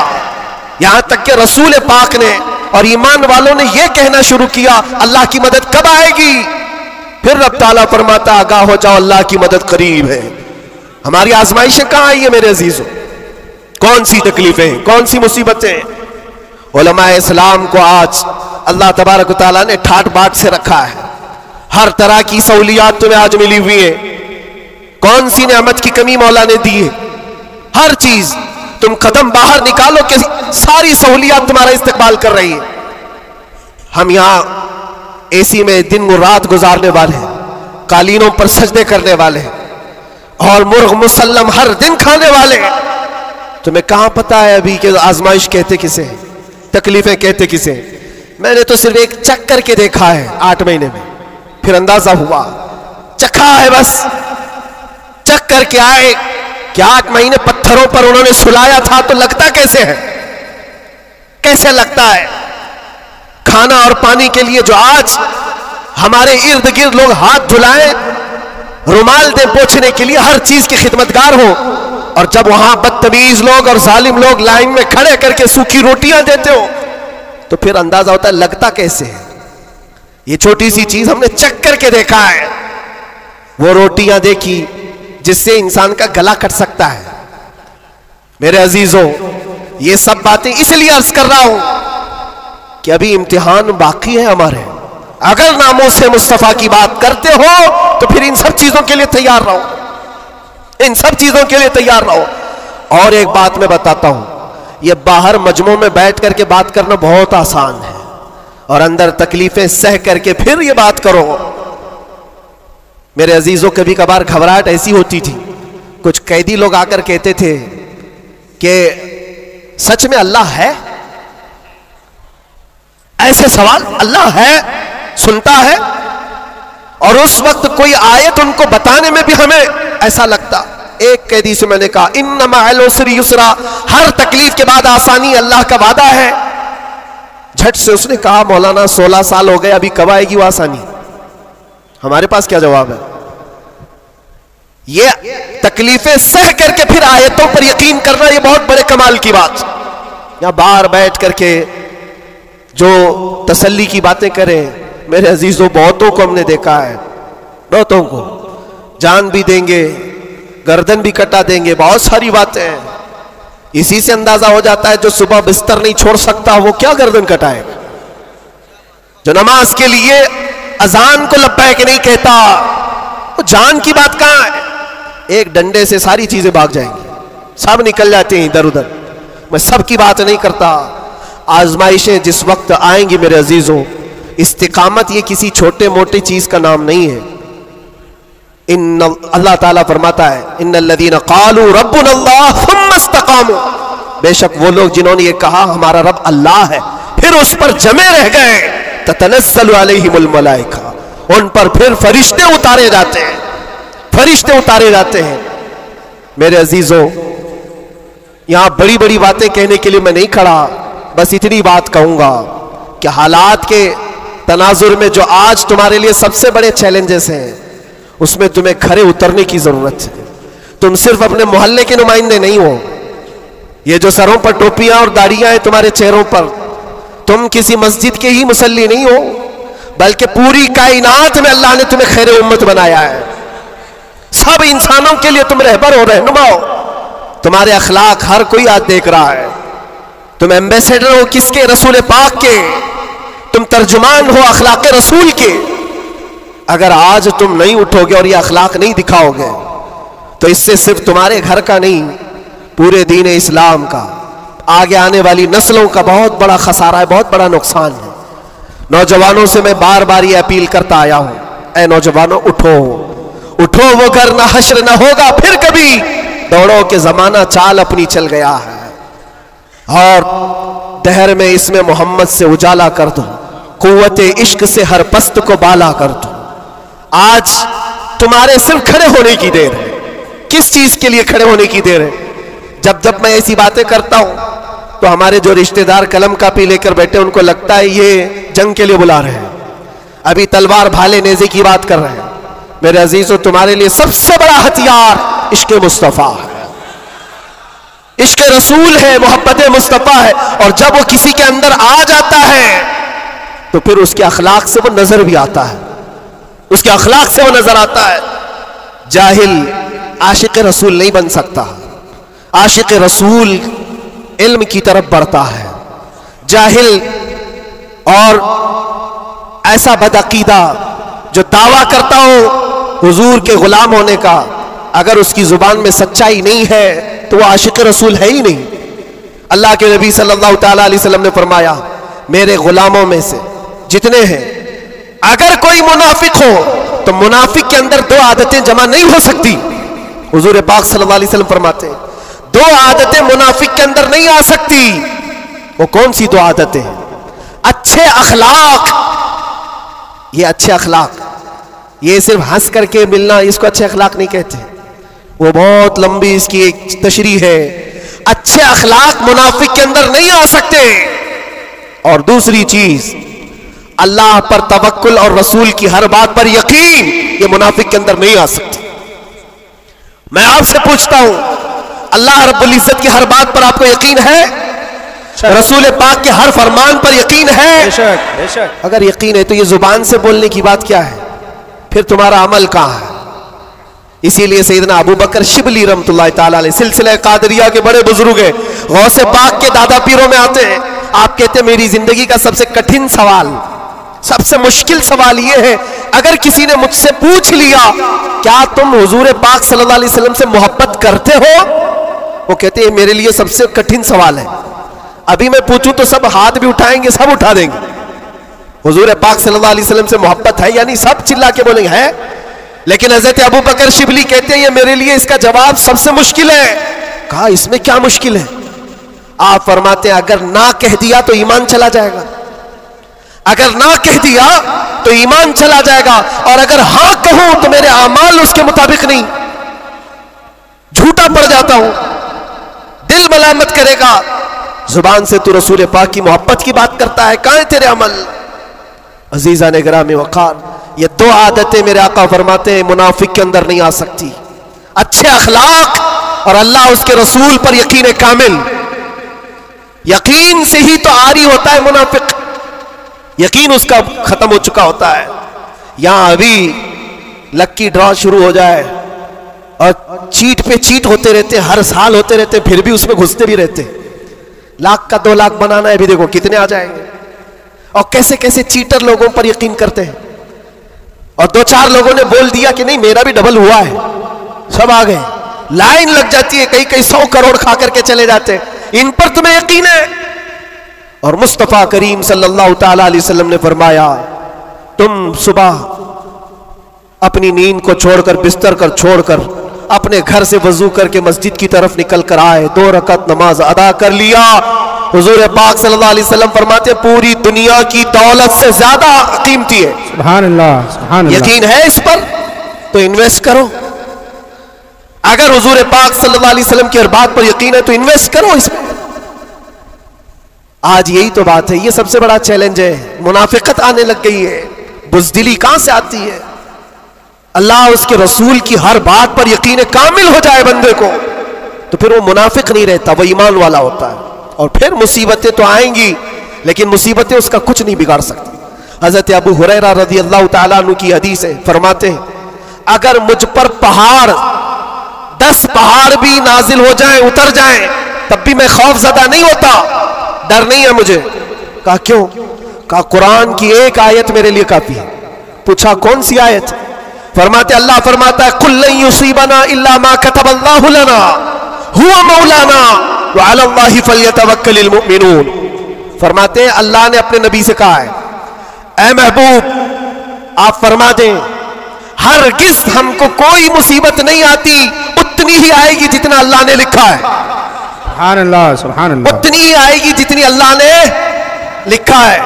यहां तक कि रसूल पाक ने और ईमान वालों ने यह कहना शुरू किया, अल्लाह की मदद कब आएगी? फिर रब ताला फरमाता, आगाह हो जाओ, अल्लाह की मदद करीब है। हमारी आजमाइशें कहां आई है मेरे अजीजों? कौन सी तकलीफें, कौन सी मुसीबतें? उलमाए इस्लाम को आज अल्लाह तबारक व तआला ने ठाट बाट से रखा है, हर तरह की सहूलियात तुम्हें आज मिली हुई है। कौन सी नेमत की कमी मौला ने दी है? हर चीज, तुम कदम बाहर निकालो कि सारी सहूलियात तुम्हारा इस्तेमाल कर रही है। हम यहां एसी में दिन और रात गुजारने वाले हैं, कालीनों पर सजदे करने वाले हैं और मुर्ग मुसल्लम हर दिन खाने वाले हैं। तुम्हें कहां पता है अभी कि आजमाइश कहते किसे, तकलीफें कहते किसे? मैंने तो सिर्फ एक चक करके देखा है 8 महीने में, फिर अंदाजा हुआ, चखा है बस, चक करके आए कि 8 महीने पत्थरों पर उन्होंने सुलाया था तो लगता कैसे है, कैसे लगता है? खाना और पानी के लिए जो आज हमारे इर्द गिर्द लोग हाथ धुलाएं, रुमाल दे पोंछने के लिए, हर चीज के खिदमतगार हो, और जब वहां बदतमीज लोग और जालिम लोग लाइन में खड़े करके सूखी रोटियां देते हो तो फिर अंदाजा होता है लगता कैसे है। ये छोटी सी चीज हमने चेक करके देखा है, वो रोटियां देखी जिससे इंसान का गला कट सकता है। मेरे अजीजों, ये सब बातें इसलिए अर्ज कर रहा हूं कि अभी इम्तिहान बाकी है हमारे। अगर नामों से मुस्तफा की बात करते हो तो फिर इन सब चीजों के लिए तैयार रहो, इन सब चीजों के लिए तैयार रहो। और एक बात मैं बताता हूं, ये बाहर मजमों में बैठ करके बात करना बहुत आसान है और अंदर तकलीफें सह करके फिर ये बात करो। मेरे अजीजों, कभी कभार घबराहट ऐसी होती थी, कुछ कैदी लोग आकर कहते थे कि सच में अल्लाह है? ऐसे सवाल, अल्लाह है, सुनता है? और उस वक्त कोई आयत उनको बताने में भी हमें ऐसा लगता। एक कैदी से मैंने कहा इन्ना मअल उसरि युसरा, हर तकलीफ के बाद आसानी अल्लाह का वादा है। झट से उसने कहा मौलाना 16 साल हो गए, अभी कब आएगी वो आसानी? हमारे पास क्या जवाब है? ये तकलीफें सह करके फिर आयतों पर यकीन करना, ये बहुत बड़े कमाल की बात। यहां बाहर बैठ करके जो तसल्ली की बातें करें, मेरे अजीजों, बहुतों को हमने देखा है, बहुतों को जान भी देंगे, गर्दन भी कटा देंगे, बहुत सारी बातें हैं। इसी से अंदाजा हो जाता है जो सुबह बिस्तर नहीं छोड़ सकता वो क्या गर्दन कटाएगा, जो नमाज के लिए अजान को लब्बैक नहीं कहता, वो जान की बात कहां है? एक डंडे से सारी चीजें भाग जाएंगी, सब निकल जाते हैं इधर उधर। मैं सब की बात नहीं करता। आजमाइशें जिस वक्त आएंगी मेरे अजीजों, इस्तिकामत ये किसी छोटे मोटे चीज का नाम नहीं है। अल्लाह ताला फरमाता है इन्नल्लज़ीना क़ालू रब्बुनल्लाह सुम्मा इस्तक़ामू, बेशक वो लोग जिन्होंने ये कहा हमारा रब अल्लाह है, फिर उस पर जमे रह गए, ततनज़्ज़लु अलैहिमुल मलाइका, उन पर फिर फरिश्ते उतारे जाते हैं, फरिश्ते उतारे जाते हैं। मेरे अजीजों, यहां बड़ी बड़ी बातें कहने के लिए मैं नहीं खड़ा, बस इतनी बात कहूंगा कि हालात के तनाजुर में जो आज तुम्हारे लिए सबसे बड़े चैलेंजेस हैं, उसमें तुम्हें खरे उतरने की जरूरत है। तुम सिर्फ अपने मोहल्ले के नुमाइंदे नहीं हो, ये जो सरों पर टोपियां और दाढ़ियां हैं तुम्हारे चेहरों पर, तुम किसी मस्जिद के ही मुसल्ली नहीं हो, बल्कि पूरी कायनात में अल्लाह ने तुम्हें खैर उम्मत बनाया है। सब इंसानों के लिए तुम रहबर हो, रहनुमा हो। तुम्हारे अखलाक हर कोई आज देख रहा है। तुम एम्बेसडर हो किसके? रसूल पाक के। तुम तर्जुमान हो अखलाक रसूल के। अगर आज तुम नहीं उठोगे और ये अखलाक नहीं दिखाओगे तो इससे सिर्फ तुम्हारे घर का नहीं, पूरे दीन इस्लाम का, आगे आने वाली नस्लों का बहुत बड़ा खसारा है, बहुत बड़ा नुकसान है। नौजवानों से मैं बार बार ये अपील करता आया हूं, ऐ नौजवानों उठो, उठो, वो घर ना हश्र ना होगा फिर कभी, दौड़ो के जमाना चाल अपनी चल गया है। और दहर में इसमें मोहम्मद से उजाला कर दो, कुव्वते इश्क से हर पस्त को बाला कर दो। आज तुम्हारे सिर्फ खड़े होने की देर है। किस चीज के लिए खड़े होने की देर है? जब जब मैं ऐसी बातें करता हूं तो हमारे जो रिश्तेदार कलम कापी लेकर बैठे उनको लगता है ये जंग के लिए बुला रहे हैं, अभी तलवार भाले नेज़े की बात कर रहे हैं। मेरे अजीजों, तुम्हारे लिए सबसे बड़ा हथियार इश्क मुस्तफा है, इश्क रसूल है, मोहब्बत मुस्तफा है। और जब वो किसी के अंदर आ जाता है तो फिर उसके अखलाक से वो नजर भी आता है, उसके अखलाक से वो नजर आता है। जाहिल आशिक रसूल नहीं बन सकता, आशिक रसूल इल्म की तरफ बढ़ता है। जाहिल और ऐसा बदअकीदा जो दावा करता हो हुजूर के गुलाम होने का, अगर उसकी जुबान में सच्चाई नहीं है तो वो आशिक रसूल है ही नहीं। अल्लाह के नबी सल्लल्लाहु तआला अलैहि वसल्लम ने फरमाया, मेरे गुलामों में से जितने हैं, अगर कोई मुनाफिक हो तो मुनाफिक के अंदर दो आदतें जमा नहीं हो सकती। हुजूर पाक सल्लल्लाहु अलैहि वसल्लम फरमाते हैं, दो आदतें मुनाफिक के अंदर नहीं आ सकती। वो कौन सी दो आदतें हैं? अच्छे अखलाक। ये अच्छे अखलाक, ये सिर्फ हंस करके मिलना, इसको अच्छे अखलाक नहीं कहते, वो बहुत लंबी इसकी एक तशरीह है। अच्छे अखलाक मुनाफिक के अंदर नहीं आ सकते। और दूसरी चीज, अल्लाह पर तवक्कुल और रसूल की हर बात पर यकीन, ये मुनाफिक के अंदर नहीं आ सकती। मैं आपसे पूछता हूं, अल्लाह रब्बुल इज्जत की हर बात पर आपको यकीन है? रसूल पाक के हर फरमान पर यकीन है? बेशक बेशक। अगर यकीन है तो ये जुबान से बोलने की बात क्या है, फिर तुम्हारा अमल कहां है? इसीलिए सैयदना अबू बकर शिबली रहमतुल्लाह ताला अलैह सिलसिला कादरिया के बड़े बुजुर्ग हैं, गौसे पाक के दादा पीरों में आते हैं। आप कहते हैं मेरी जिंदगी का सबसे कठिन सवाल, सबसे मुश्किल सवाल ये है, अगर किसी ने मुझसे पूछ लिया क्या तुम हुजूर पाक सल्लल्लाहु अलैहि वसल्लम से मोहब्बत करते हो, वो कहते हैं मेरे लिए सबसे कठिन सवाल है। अभी मैं पूछूं तो सब हाथ भी उठाएंगे, सब उठा देंगे। हुजूर पाक सल्लल्लाहु अलैहि वसल्लम से मोहब्बत है, यानी सब चिल्ला के बोलेंगे है। लेकिन हजरत अबू बकर शिबली कहते हैं ये मेरे लिए इसका जवाब सबसे मुश्किल है। कहा इसमें क्या मुश्किल है? आप फरमाते हैं अगर ना कह दिया तो ईमान चला जाएगा, अगर ना कह दिया तो ईमान चला जाएगा, और अगर हां कहूं तो मेरे अमाल उसके मुताबिक नहीं, झूठा पड़ जाता हूं, दिल मलामत करेगा। जुबान से तू रसूल पाक की मोहब्बत की बात करता है, कहां है तेरे अमल? अजीजा ने ग्रामी वकार, ये दो आदतें मेरे आका फरमाते हैं मुनाफिक के अंदर नहीं आ सकती, अच्छे अखलाक और अल्लाह उसके रसूल पर यकीन कामिल। यकीन से ही तो आरी होता है मुनाफिक, यकीन उसका खत्म हो चुका होता है। यहां अभी लक्की ड्रॉ शुरू हो जाए और चीट पे चीट होते रहते, हर साल होते रहते, फिर भी उसमें घुसते भी रहते। लाख का 2 लाख बनाना है, अभी देखो कितने आ जाएंगे। और कैसे कैसे चीटर लोगों पर यकीन करते हैं, और 2-4 लोगों ने बोल दिया कि नहीं मेरा भी डबल हुआ है, सब आ गए, लाइन लग जाती है, कई कई 100 करोड़ खा करके चले जाते हैं। इन पर तुम्हें यकीन है? और मुस्तफा करीम सल्लल्लाहु ताला अलैहि वसल्लम ने फरमाया तुम सुबह अपनी नींद को छोड़कर, बिस्तर कर छोड़कर अपने घर से वजू करके मस्जिद की तरफ निकल कर आए, 2 रकात नमाज अदा कर लिया। हुजूर पाक सल्लल्लाहु अलैहि वसल्लम फरमाते पूरी दुनिया की दौलत से ज्यादा कीमती है। सुभान अल्लाह, सुभान अल्लाह। यकीन है इस पर तो इन्वेस्ट करो। अगर हुजूर पाक सल्लल्लाहु अलैहि वसल्लम की हर बात पर यकीन है तो इन्वेस्ट करो इसमें। आज यही तो बात है, ये सबसे बड़ा चैलेंज है। मुनाफिकत आने लग गई है, बुज़दिली कहां से आती है? अल्लाह उसके रसूल की हर बात पर यकीन कामिल हो जाए बंदे को, तो फिर वो मुनाफिक नहीं रहता, वो ईमान वाला होता है। और फिर मुसीबतें तो आएंगी, लेकिन मुसीबतें उसका कुछ नहीं बिगाड़ सकती। हजरत अबू हुरैरा रज़ी अल्लाह तआला अन्हु की हदीस है, फरमाते हैं अगर मुझ पर 10 पहाड़ भी नाजिल हो जाएं, उतर जाएं, तब भी मैं खौफजदा नहीं होता, डर नहीं है मुझे। कहा क्यों? कहा कुरान की एक आयत मेरे लिए काफी है। पूछा कौन सी आयत? फरमाते अल्लाह फरमाता है कुल लन युसीबना इल्ला मा कतबल्लाहु लना हुवा मौलाना व अलल्लाहि फल्यतवक्कलिल मुमिनून। फरमाते हैं अल्लाह ने अपने नबी से कहा है ऐ महबूब आप फरमा दें हरगिज़ हमको कोई मुसीबत नहीं आती, उतनी ही आएगी जितना अल्लाह ने लिखा है। सुभान अल्लाह, सुभान अल्लाह। उतनी ही आएगी जितनी अल्लाह ने लिखा है।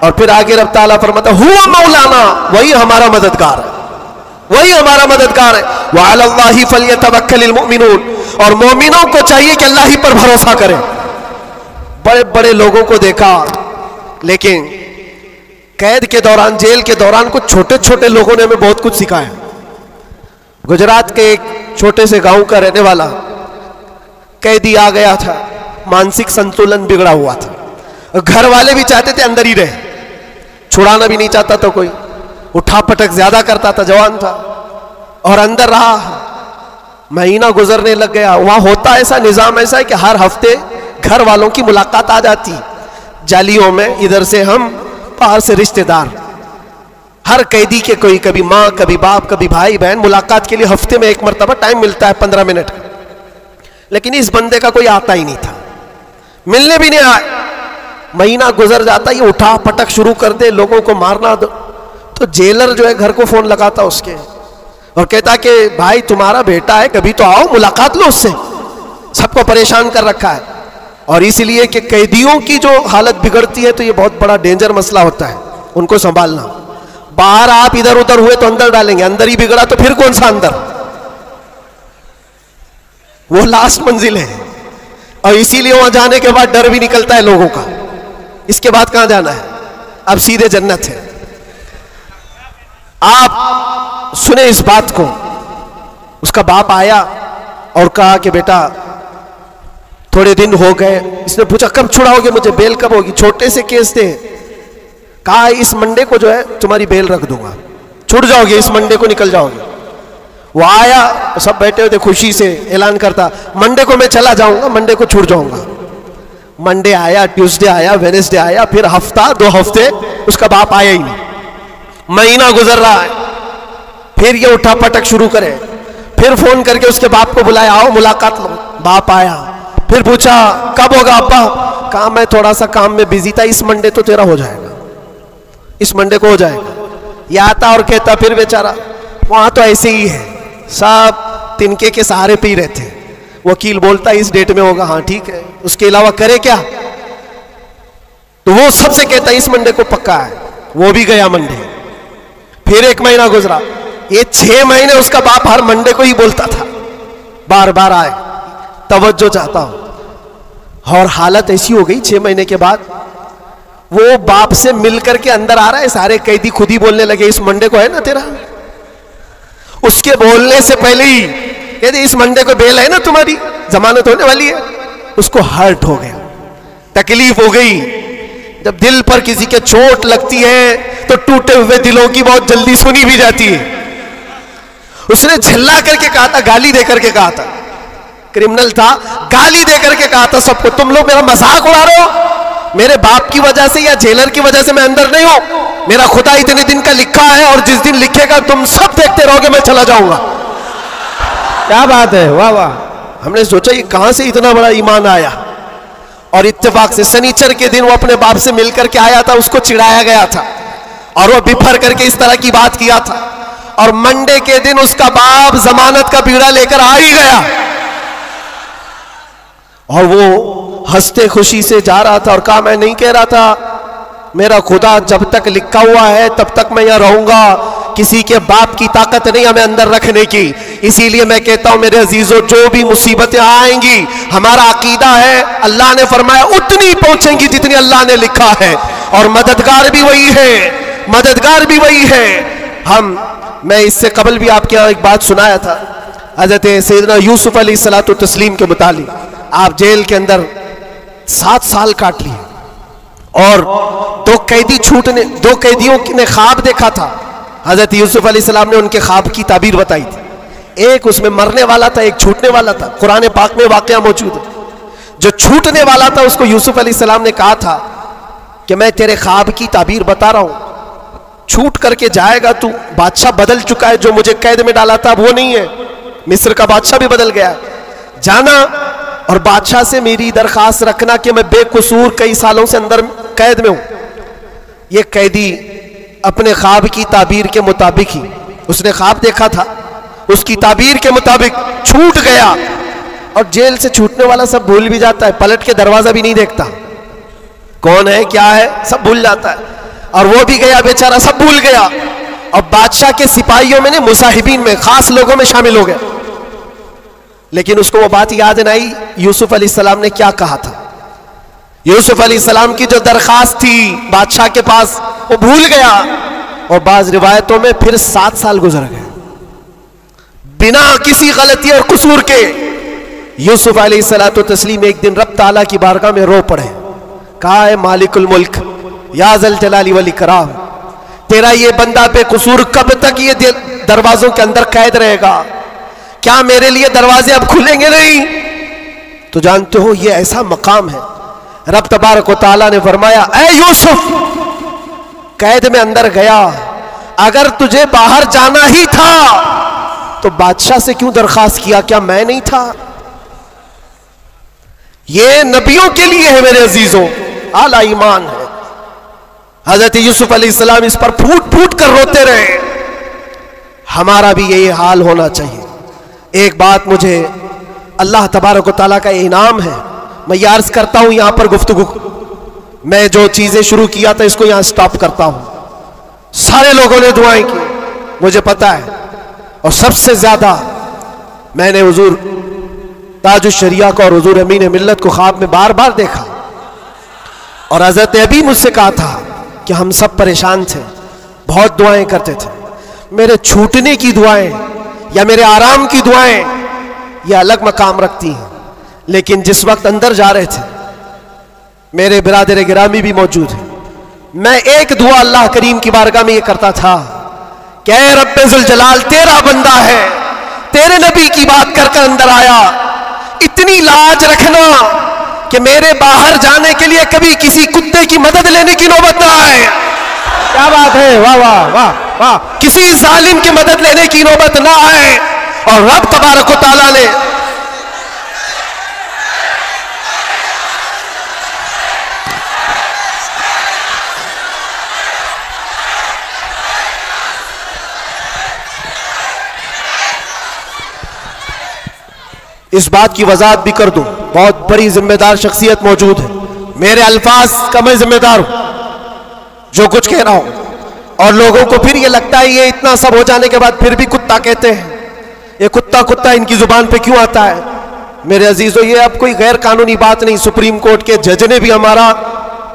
और फिर आगे रब ताला फरमाता हुवा मौलाना, वही हमारा मददगार है, वही हमारा मददगार है। व अलल्लाहि फल्यतवक्कलिल मुमिनून, और मोमिनों को चाहिए कि अल्लाह ही पर भरोसा करें। बड़े बड़े लोगों को देखा, लेकिन कैद के दौरान, जेल के दौरान कुछ छोटे छोटे लोगों ने हमें बहुत कुछ सिखाया। गुजरात के एक छोटे से गांव का रहने वाला कैदी आ गया था, मानसिक संतुलन बिगड़ा हुआ था, घर वाले भी चाहते थे अंदर ही रहे, छुड़ाना भी नहीं चाहता था कोई, उठा पटक ज्यादा करता था, जवान था, और अंदर रहा। महीना गुजरने लग गया। वहां होता ऐसा निजाम ऐसा है कि हर हफ्ते घर वालों की मुलाकात आ जाती, जालियों में, इधर से हम, बाहर से रिश्तेदार। हर कैदी के कोई, कभी माँ, कभी बाप, कभी भाई बहन, मुलाकात के लिए हफ्ते में 1 मरतबा टाइम मिलता है 15 मिनट का। लेकिन इस बंदे का कोई आता ही नहीं था, मिलने भी नहीं आए। महीना गुजर जाता, ये उठा पटक शुरू कर दे, लोगों को मारना। तो जेलर जो है घर को फोन लगाता उसके और कहता कि भाई तुम्हारा बेटा है, कभी तो आओ, मुलाकात लो उससे, सबको परेशान कर रखा है। और इसीलिए कि कैदियों की जो हालत बिगड़ती है तो ये बहुत बड़ा डेंजर मसला होता है, उनको संभालना। बाहर आप इधर उधर हुए तो अंदर डालेंगे, अंदर ही बिगड़ा तो फिर कौन सा अंदर, वो लास्ट मंजिल है। और इसीलिए वहां जाने के बाद डर भी निकलता है लोगों का, इसके बाद कहां जाना है, अब सीधे जन्नत है। आप सुने इस बात को। उसका बाप आया, और कहा कि बेटा थोड़े दिन हो गए। इसने पूछा कब छुड़ाओगे मुझे, बेल कब होगी? छोटे से केस थे। कहा इस मंडे को जो है तुम्हारी बेल रख दूंगा, छुट जाओगे, इस मंडे को निकल जाओगे। वो आया, सब बैठे हुए थे, खुशी से ऐलान करता मंडे को मैं चला जाऊंगा, मंडे को छूट जाऊंगा। मंडे आया, ट्यूसडे आया, वेडनेसडे आया, फिर हफ्ता 2 हफ्ते उसका बाप आया ही नहीं। महीना गुजर रहा है, फिर ये उठा पटक शुरू करे। फिर फोन करके उसके बाप को बुलाया, आओ मुलाकात लो। बाप आया, फिर पूछा कब होगा अब्बा? कहा मैं थोड़ा सा काम में बिजी था, इस मंडे तो तेरा हो जाएगा, इस मंडे को हो जाएगा। ये आता और कहता फिर बेचारा। वहां तो ऐसे ही है, सब तिनके के सहारे पे ही रहते हैं। वकील बोलता इस डेट में होगा, हाँ ठीक है, उसके अलावा करे क्या? तो वो सबसे कहता इस मंडे को पक्का है। वो भी गया मंडे। फिर 1 महीना गुजरा, ये 6 महीने उसका बाप हर मंडे को ही बोलता था, बार बार आए, तवज्जो चाहता हूं। और हालत ऐसी हो गई 6 महीने के बाद वो बाप से मिलकर के अंदर आ रहा है, सारे कैदी खुद ही बोलने लगे इस मंडे को है ना तेरा। उसके बोलने से पहले ही कहते इस मंडे को बेल है ना तुम्हारी, जमानत होने वाली है। उसको हर्ट हो गया, तकलीफ हो गई। जब दिल पर किसी के चोट लगती है तो टूटे हुए दिलों की बहुत जल्दी सुनी भी जाती है। उसने झल्ला करके कहा था, गाली दे करके कहा था, क्रिमिनल था, गाली दे करके कहा था सबको, तुम लोग मेरा मजाक उड़ा रहे हो, मेरे बाप की वजह से या जेलर की वजह से मैं अंदर नहीं हूं, मेरा खुदा इतने दिन का लिखा है और जिस दिन लिखेगा तुम सब देखते रहोगे, मैं चला जाऊंगा। क्या बात है, वाह वाह। हमने सोचा ये कहां से इतना बड़ा ईमान आया। और इत्तेफाक से शनिचर के दिन वो अपने बाप से मिलकर के आया था, उसको चिढ़ाया गया था और वो बिफर करके इस तरह की बात किया था। और मंडे के दिन उसका बाप जमानत का बीड़ा लेकर आ ही गया और वो हंसते खुशी से जा रहा था और कहा मैं नहीं कह रहा था, मेरा खुदा जब तक लिखा हुआ है तब तक मैं यहां रहूंगा, किसी के बाप की ताकत नहीं हमें अंदर रखने की। इसीलिए मैं कहता हूं मेरे अजीजों, जो भी मुसीबतें आएंगी, हमारा अकीदा है अल्लाह ने फरमाया उतनी पहुंचेंगी जितनी अल्लाह ने लिखा है, और मददगार भी वही है, मददगार भी वही है। मैं इससे कबल भी आपके यहाँ एक बात सुनाया था, हजरत सैयदना यूसुफ अलैहिस्सलातु तस्लीम के मुतालिक। आप जेल के अंदर 7 साल काट लिए और 2 कैदियों ने ख्वाब देखा था। हजरत यूसुफ अलैहिस्सलाम ने उनके ख्वाब की ताबीर बताई थी। एक उसमें मरने वाला था, एक छूटने वाला था। कुरान पाक में वाकया मौजूद है। जो छूटने वाला था उसको यूसुफ अलैहिस्सलाम ने कहा था कि मैं तेरे ख्वाब की ताबीर बता रहा हूं, छूट करके जाएगा तू, बादशाह बदल चुका है, जो मुझे कैद में डाला था वो नहीं है, मिस्र का बादशाह भी बदल गया, जाना और बादशाह से मेरी दरखास्त रखना कि मैं बेकसूर कई सालों से अंदर कैद में हूं। ये कैदी अपने ख्वाब की ताबीर के मुताबिक ही, उसने ख्वाब देखा था, उसकी ताबीर के मुताबिक छूट गया। और जेल से छूटने वाला सब भूल भी जाता है, पलट के दरवाजा भी नहीं देखता, कौन है क्या है सब भूल जाता है। और वो भी गया बेचारा, सब भूल गया। और बादशाह के सिपाहियों में, मुसाहिबीन में, खास लोगों में शामिल हो गया। लेकिन उसको वो बात याद नहीं आई यूसुफ अलैहिस्सलाम ने क्या कहा था। यूसुफ अलैहिस्सलाम की जो दरखास्त थी बादशाह के पास, वो भूल गया। और बाज रिवायतों में फिर 7 साल गुजर गए बिना किसी गलती और कसूर के। यूसुफ अलैहिस्सलातु तस्लीम एक दिन रब ताला की बारगाह में रो पड़े, कहा है मालिकुल मुल्क या ज़ल जलाली वल इकराम, तेरा ये बंदा बेकसूर कब तक ये दरवाजों के अंदर कैद रहेगा? क्या मेरे लिए दरवाजे अब खुलेंगे नहीं? तो जानते हो ये ऐसा मकाम है। रब तबारक व तआला ने फरमाया, ऐ यूसुफ, कैद में अंदर गया, अगर तुझे बाहर जाना ही था तो बादशाह से क्यों दरखास्त किया? क्या मैं नहीं था? ये नबियों के लिए है मेरे अजीजों, आला ईमान है। हजरत यूसुफ अलैहिस्सलाम इस पर फूट फूट कर रोते रहे। हमारा भी यही हाल होना चाहिए। एक बात मुझे अल्लाह तबारक व तआला का इनाम है, मैं ये अर्ज करता हूं यहां पर गुफ्तगू, मैं जो चीजें शुरू किया था इसको यहां स्टॉप करता हूं। सारे लोगों ने दुआएं की, मुझे पता है, और सबसे ज्यादा मैंने हुजूर ताजुश शरिया को और हुजूर अमीन मिल्लत को ख्वाब में बार बार देखा। और हजरत अबी मुझसे कहा था कि हम सब परेशान थे, बहुत दुआएं करते थे। मेरे छूटने की दुआएं या मेरे आराम की दुआएं ये अलग मकाम रखती हैं। लेकिन जिस वक्त अंदर जा रहे थे, मेरे बिरादर गिरामी भी मौजूद है, मैं एक दुआ अल्लाह करीम की बारगाह में ये करता था कि ऐ रब्बे जुल जलाल, तेरा बंदा है, तेरे नबी की बात कर कर अंदर आया, इतनी लाज रखना कि मेरे बाहर जाने के लिए कभी किसी कुत्ते की मदद लेने की नौबत ना आए। क्या बात है, वाह वाह वाह वाह। किसी जालिम की मदद लेने की नौबत ना आए। और रब तबारक व तआला ने इस बात की वजाहत भी कर दूं, बहुत बड़ी जिम्मेदार शख्सियत मौजूद है, मेरे अल्फाज का मैं जिम्मेदार हूं जो कुछ कह रहा हूं। और लोगों को फिर ये लगता है ये इतना सब हो जाने के बाद फिर भी कुत्ता कहते हैं, ये कुत्ता कुत्ता इनकी जुबान पे क्यों आता है? मेरे अजीजों, ये अब कोई गैर कानूनी बात नहीं। सुप्रीम कोर्ट के जज ने भी हमारा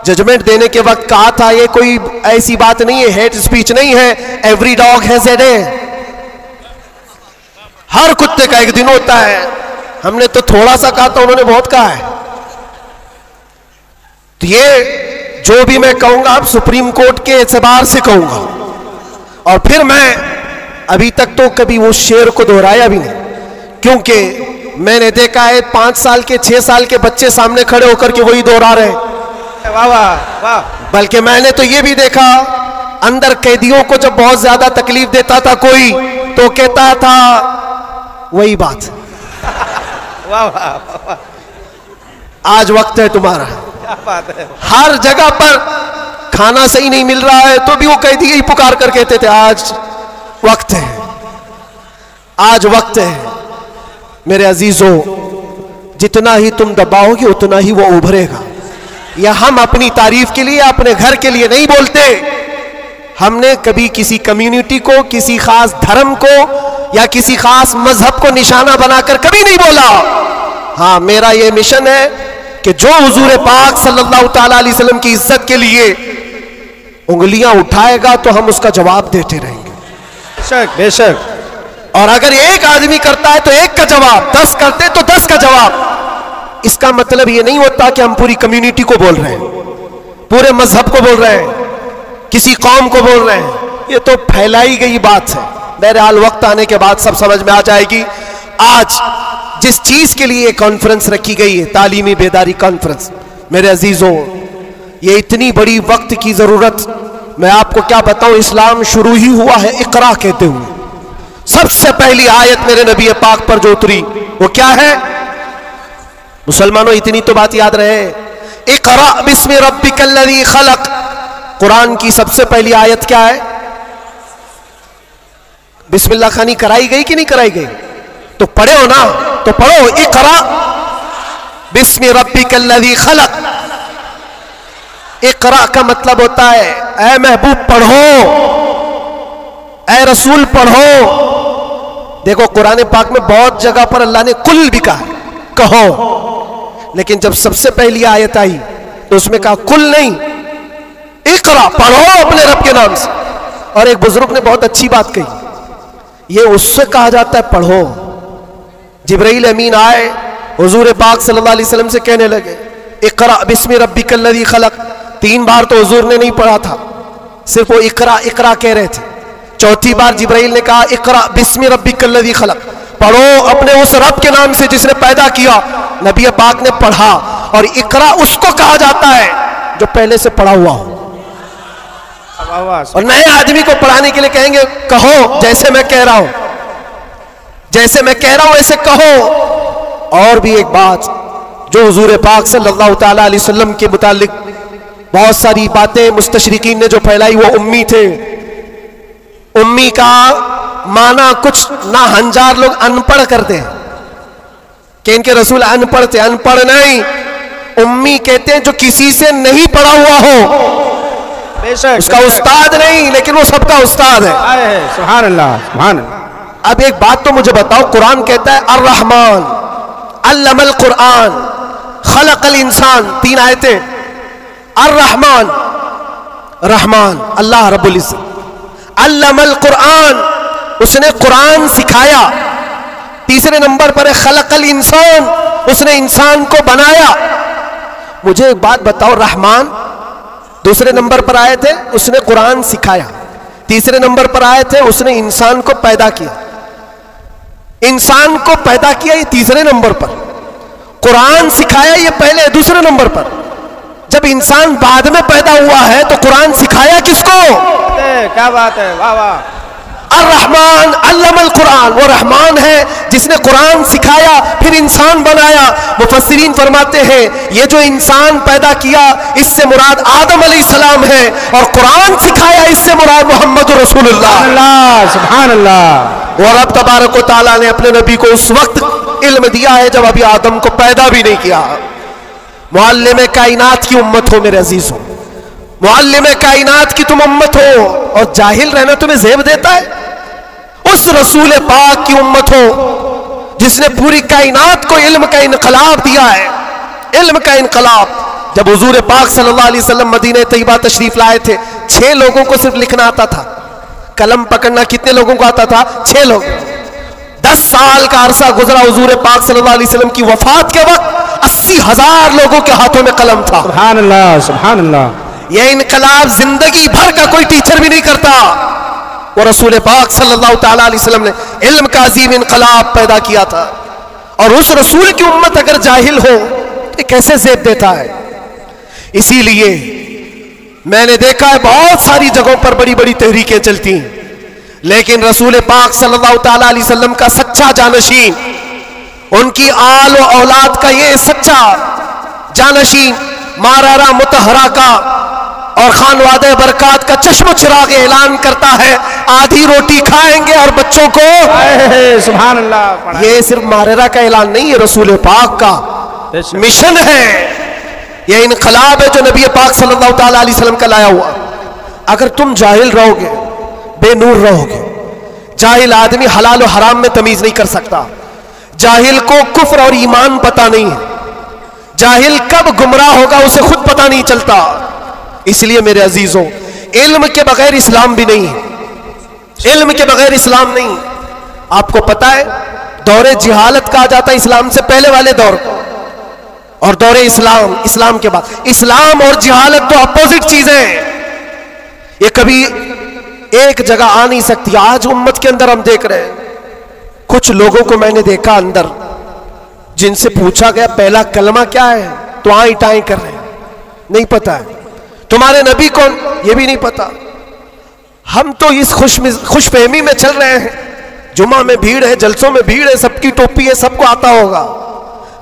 जजमेंट देने के वक्त कहा था ये कोई ऐसी बात नहीं है, हेट स्पीच नहीं है। Every dog has a day, हर कुत्ते का एक दिन होता है। हमने तो थोड़ा सा कहा था, उन्होंने बहुत कहा है। तो ये जो भी मैं कहूंगा अब सुप्रीम कोर्ट के एतबार से कहूंगा। और फिर मैं अभी तक तो कभी वो शेर को दोहराया भी नहीं, क्योंकि मैंने देखा है 5 साल के 6 साल के बच्चे सामने खड़े होकर के वही दोहरा रहे हैं। वाह वाह वाह। बल्कि मैंने तो ये भी देखा, अंदर कैदियों को जब बहुत ज्यादा तकलीफ देता था कोई, तो कहता था वही बात। वाह वाह। आज वक्त है तुम्हारा। क्या बात है। हर जगह पर खाना सही नहीं मिल रहा है तो भी वो कैदी यही पुकार कर कहते थे आज वक्त है, आज वक्त है। मेरे अजीजों, जितना ही तुम दबाओगे उतना ही वो उभरेगा। या हम अपनी तारीफ के लिए, अपने घर के लिए नहीं बोलते। हमने कभी किसी कम्युनिटी को, किसी खास धर्म को या किसी खास मजहब को निशाना बनाकर कभी नहीं बोला। हाँ, मेरा ये मिशन है कि जो हुजूर पाक सल्लल्लाहु ताला अलैहि वसल्लम की इज्जत के लिए उंगलियां उठाएगा तो हम उसका जवाब देते रहेंगे। बेशक बेशक। और अगर एक आदमी करता है तो एक का जवाब, 10 करते तो 10 का जवाब। इसका मतलब ये नहीं होता कि हम पूरी कम्युनिटी को बोल रहे हैं, पूरे मजहब को बोल रहे हैं, किसी कौम को बोल रहे हैं। ये तो फैलाई गई बात है। बहरहाल वक्त आने के बाद सब समझ में आ जाएगी। आज जिस चीज के लिए कॉन्फ्रेंस रखी गई है, तालीमी बेदारी कॉन्फ्रेंस, मेरे अजीजों, ये इतनी बड़ी वक्त की जरूरत, मैं आपको क्या बताऊं। इस्लाम शुरू ही हुआ है इकरा कहते हुए। सबसे पहली आयत मेरे नबी पाक पर जो उतरी वो क्या है? मुसलमानों, इतनी तो बात याद रहे, इकरा बिस्मि रब्बिकल्लज़ी खलक। कुरान की सबसे पहली आयत क्या है? बिस्मिल्लाह खानी कराई गई कि नहीं कराई गई? तो पढ़े हो ना, तो पढ़ो, इकरा बिस्मि रब्बिकल्लज़ी खलक। इकरा का मतलब होता है ऐ महबूब पढ़ो, ऐ रसूल पढ़ो। देखो, कुरान पाक में बहुत जगह पर अल्लाह ने कुल भी कहा, कहो, लेकिन जब सबसे पहली आयत आई तो उसमें कहा कुल नहीं, इकरा, पढ़ो अपने रब के नाम से। और एक बुजुर्ग ने बहुत अच्छी बात कही, ये उससे कहा जाता है पढ़ो। जिब्राइल अमीन आए, हुजूर पाक सल्लल्लाहु अलैहि वसल्लम से कहने लगे इकरा बिस्मि रब्बिकल्लज़ी खलक। 3 बार तो हुजूर ने नहीं पढ़ा था, सिर्फ वो इकरा इकरा कह रहे थे। चौथी बार जिब्राइल ने कहा इकरा बिस्मि रब्बिकल्लज़ी खलक, पढ़ो अपने उस रब के नाम से जिसने पैदा किया। नबी पाक ने पढ़ा। और इकरा उसको कहा जाता है जो पहले से पढ़ा हुआ हो। और नए आदमी को पढ़ाने के लिए कहेंगे कहो, जैसे मैं कह रहा हूं, जैसे मैं कह रहा हूं ऐसे कहो। और भी एक बात जो हुजूर पाक सल्लल्लाहु ताला अलैहि वसल्लम के मुतालिक बहुत सारी बातें मुस्तशरिकीन ने जो फैलाई, वो उम्मी थे। उम्मी का माना कुछ ना हंजार लोग अनपढ़ करते हैं कि इनके रसूल अनपढ़ थे। अनपढ़ नहीं, उम्मी कहते हैं जो किसी से नहीं पढ़ा हुआ हो। बेशक, उसका उस्ताद नहीं, लेकिन वो सबका उस्ताद है। सुभान अल्लाह, सुभान अल्लाह। अब एक बात तो मुझे बताओ, कुरान कहता है अर्रहमान अल्लमल कुरान खलकल इंसान, 3 आयतें। अर्रहमान, रहमान अल्लाह रब्बुल इज्जत, अल्लमल कुरान, उसने कुरान सिखाया। तीसरे नंबर पर है खलकल इंसान, उसने इंसान को बनाया। मुझे एक बात बताओ, रहमान दूसरे नंबर पर आए थे, उसने कुरान सिखाया। तीसरे नंबर पर आए थे, उसने इंसान को पैदा किया। इंसान को पैदा किया, ये तीसरे नंबर पर। कुरान सिखाया, ये पहले दूसरे नंबर पर। जब इंसान बाद में पैदा हुआ है तो कुरान सिखाया किसको? क्या बात है, वाह वाह। अर्रहमान अल्लमल कुरान, वो रहमान है जिसने कुरान सिखाया फिर इंसान बनाया। मुफस्सिरीन फरमाते हैं ये जो इंसान पैदा किया इससे मुराद आदम अलैहिस्सलाम है, और कुरान सिखाया इससे मुराद मोहम्मद रसूलुल्लाह। सुभान अल्लाह। और अब तबारक व तआला ने अपने नबी को उस वक्त इल्म दिया है जब अभी आदम को पैदा भी नहीं किया। मुअल्लिम कायनात की उम्मत हो मेरे अजीजों, मुअल्लिम कायनात की तुम उम्मत हो, और जाहिल रहना तुम्हें ज़ेब देता है? उस रसूल पाक की उम्मत हो जिसने पूरी कायनात को इल्म का इनकलाब दिया है, इल्म का इनकलाब। जब हुजूर पाक सल्लल्लाहु अलैहि वसल्लम मदीने तैयबा तशरीफ लाए थे, 6 लोगों को सिर्फ लिखना आता था, कलम पकड़ना कितने लोगों को आता था? 6 लोग। 10 साल का अरसा गुजरा हुजूर पाक सल्लल्लाहु अलैहि वसल्लम की वफात के वक्त 80,000 लोगों के हाथों में कलम था। सुभान अल्लाह, सुभान अल्लाह। यह इनकलाब जिंदगी भर का कोई टीचर भी नहीं करता। वो रसूल पाक सल्लल्लाहु ताला अलैहि वसल्लम ने इल्म का अजीम इनकलाब पैदा किया था, और उस रसूल की उम्मत अगर जाहिल हो तो कैसे ज़ेब देता है? इसीलिए मैंने देखा है बहुत सारी जगहों पर बड़ी बड़ी तहरीकें चलती हैं, लेकिन रसूल पाक सल्लल्लाहु ताला अलैहि वसल्लम का सच्चा जानशीन, उनकी आल व औलाद का ये सच्चा जानशीन मारारा मुतहरा का और खानवादे बरकात का चश्म चिराग ऐलान करता है आधी रोटी खाएंगे और बच्चों को सुभान अल्लाह। ये सिर्फ मारेरा का ऐलान नहीं है, रसूल पाक का मिशन है, यह इनकलाब है जो नबी पाक सल्लल्लाहु ताला अलैहि वसल्लम का लाया हुआ। अगर तुम जाहिल रहोगे, बेनूर रहोगे, जाहिल आदमी हलाल और हराम में तमीज नहीं कर सकता, जाहिल को कुफ्र और ईमान पता नहीं है, जाहिल कब गुमराह होगा उसे खुद पता नहीं चलता। इसलिए मेरे अजीजों, इल्म के बगैर इस्लाम भी नहीं है, इल्म के बगैर इस्लाम नहीं। आपको पता है दौरे जिहालत कहा जाता है इस्लाम से पहले वाले दौर को, और दौरे इस्लाम, इस्लाम के बाद। इस्लाम और जिहालत तो अपोजिट चीजें हैं, ये कभी एक जगह आ नहीं सकती। आज उम्मत के अंदर हम देख रहे हैं कुछ लोगों को मैंने देखा अंदर, जिनसे पूछा गया पहला कलमा क्या है तो आए टाएं कर रहे हैं, नहीं पता है। तुम्हारे नबी कौन, ये भी नहीं पता। हम तो इस खुशफहमी में चल रहे हैं, जुमा में भीड़ है, जलसों में भीड़ है, सबकी टोपी है, सबको आता होगा,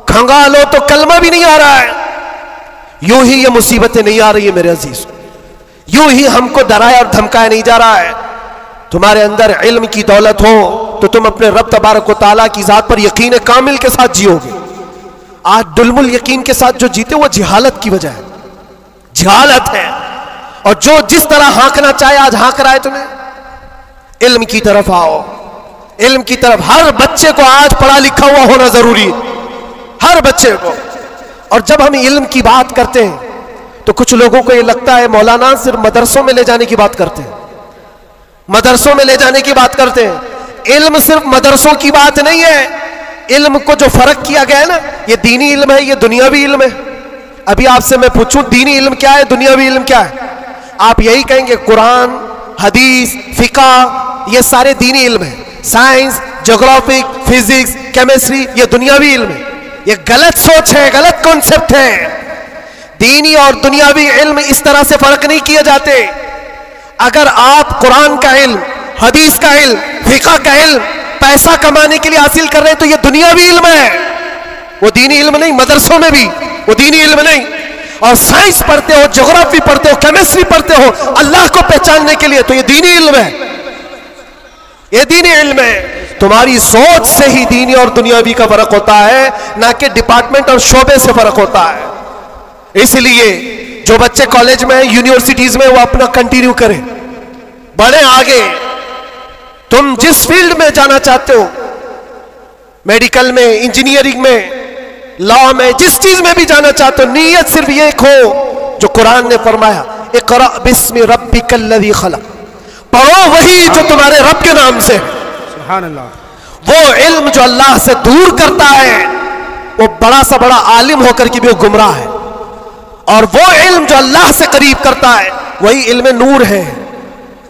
खंगालो तो कलमा भी नहीं आ रहा है। यूं ही ये मुसीबतें नहीं आ रही है मेरे अजीज, यूं ही हमको डराया और धमकाया नहीं जा रहा है। तुम्हारे अंदर इल्म की दौलत हो तो तुम अपने रब तबारक व तआला की जात पर यकीन कामिल के साथ जियोगे। आज दुल्मुल यकीन के साथ जो जीते वो जिहालत की वजह है, जिहालत है। और जो जिस तरह हाँकना चाहे आज हाँक रहा है तुम्हें। इल्म की तरफ आओ, इल्म की तरफ। हर बच्चे को आज पढ़ा लिखा हुआ होना जरूरी है, हर बच्चे को। और जब हम इल्म की बात करते हैं तो कुछ लोगों को यह लगता है मौलाना सिर्फ मदरसों में ले जाने की बात करते हैं, मदरसों में ले जाने की बात करते हैं। इल्म सिर्फ मदरसों की बात नहीं है। इल्म को जो फर्क किया गया है ना, ये दीनी इल्म है, ये दुनियावी इल्म है। अभी आपसे मैं पूछूं दीनी इल्म क्या है, दुनियावी इल्म क्या है, आप यही कहेंगे कुरान, हदीस, फिका, ये सारे दीनी इल्म है। साइंस, ज्योग्राफिक, फिजिक्स, केमिस्ट्री, ये दुनियावी इल्म है। ये गलत सोच है, गलत कॉन्सेप्ट है। दीनी और दुनियावी इल्म इस तरह से फर्क नहीं किए जाते। अगर आप कुरान का इल्म, हदीस का इल्म, फिका का इल्म पैसा कमाने के लिए हासिल कर रहे हैं तो ये दुनियावी इल्म है, वो दीनी इल्म नहीं। मदरसों में भी वो दीनी इल्म नहीं। और साइंस पढ़ते हो, ज्योग्राफी पढ़ते हो, केमिस्ट्री पढ़ते हो अल्लाह को पहचानने के लिए, तो ये दीनी इल्म है, ये दीनी इल्म है। तुम्हारी सोच से ही दीनी और दुनियावी का फर्क होता है, ना कि डिपार्टमेंट और शोबे से फर्क होता है। इसलिए जो बच्चे कॉलेज में, यूनिवर्सिटीज में, वो अपना कंटिन्यू करें, बढ़े आगे। तुम जिस फील्ड में जाना चाहते हो, मेडिकल में, इंजीनियरिंग में, लॉ में, जिस चीज में भी जाना चाहते हो, नीयत सिर्फ ये हो जो कुरान ने फरमाया, इक़रा बिस्मि रब्बिकल्लज़ी खलक़, पढ़ो वही जो तुम्हारे रब के नाम से। सुभान अल्लाह। वो इल्म जो अल्लाह से दूर करता है वो बड़ा सा बड़ा आलिम होकर के भी वो गुमराह है, और वो इल्म जो अल्लाह से करीब करता है वही इल्म नूर है,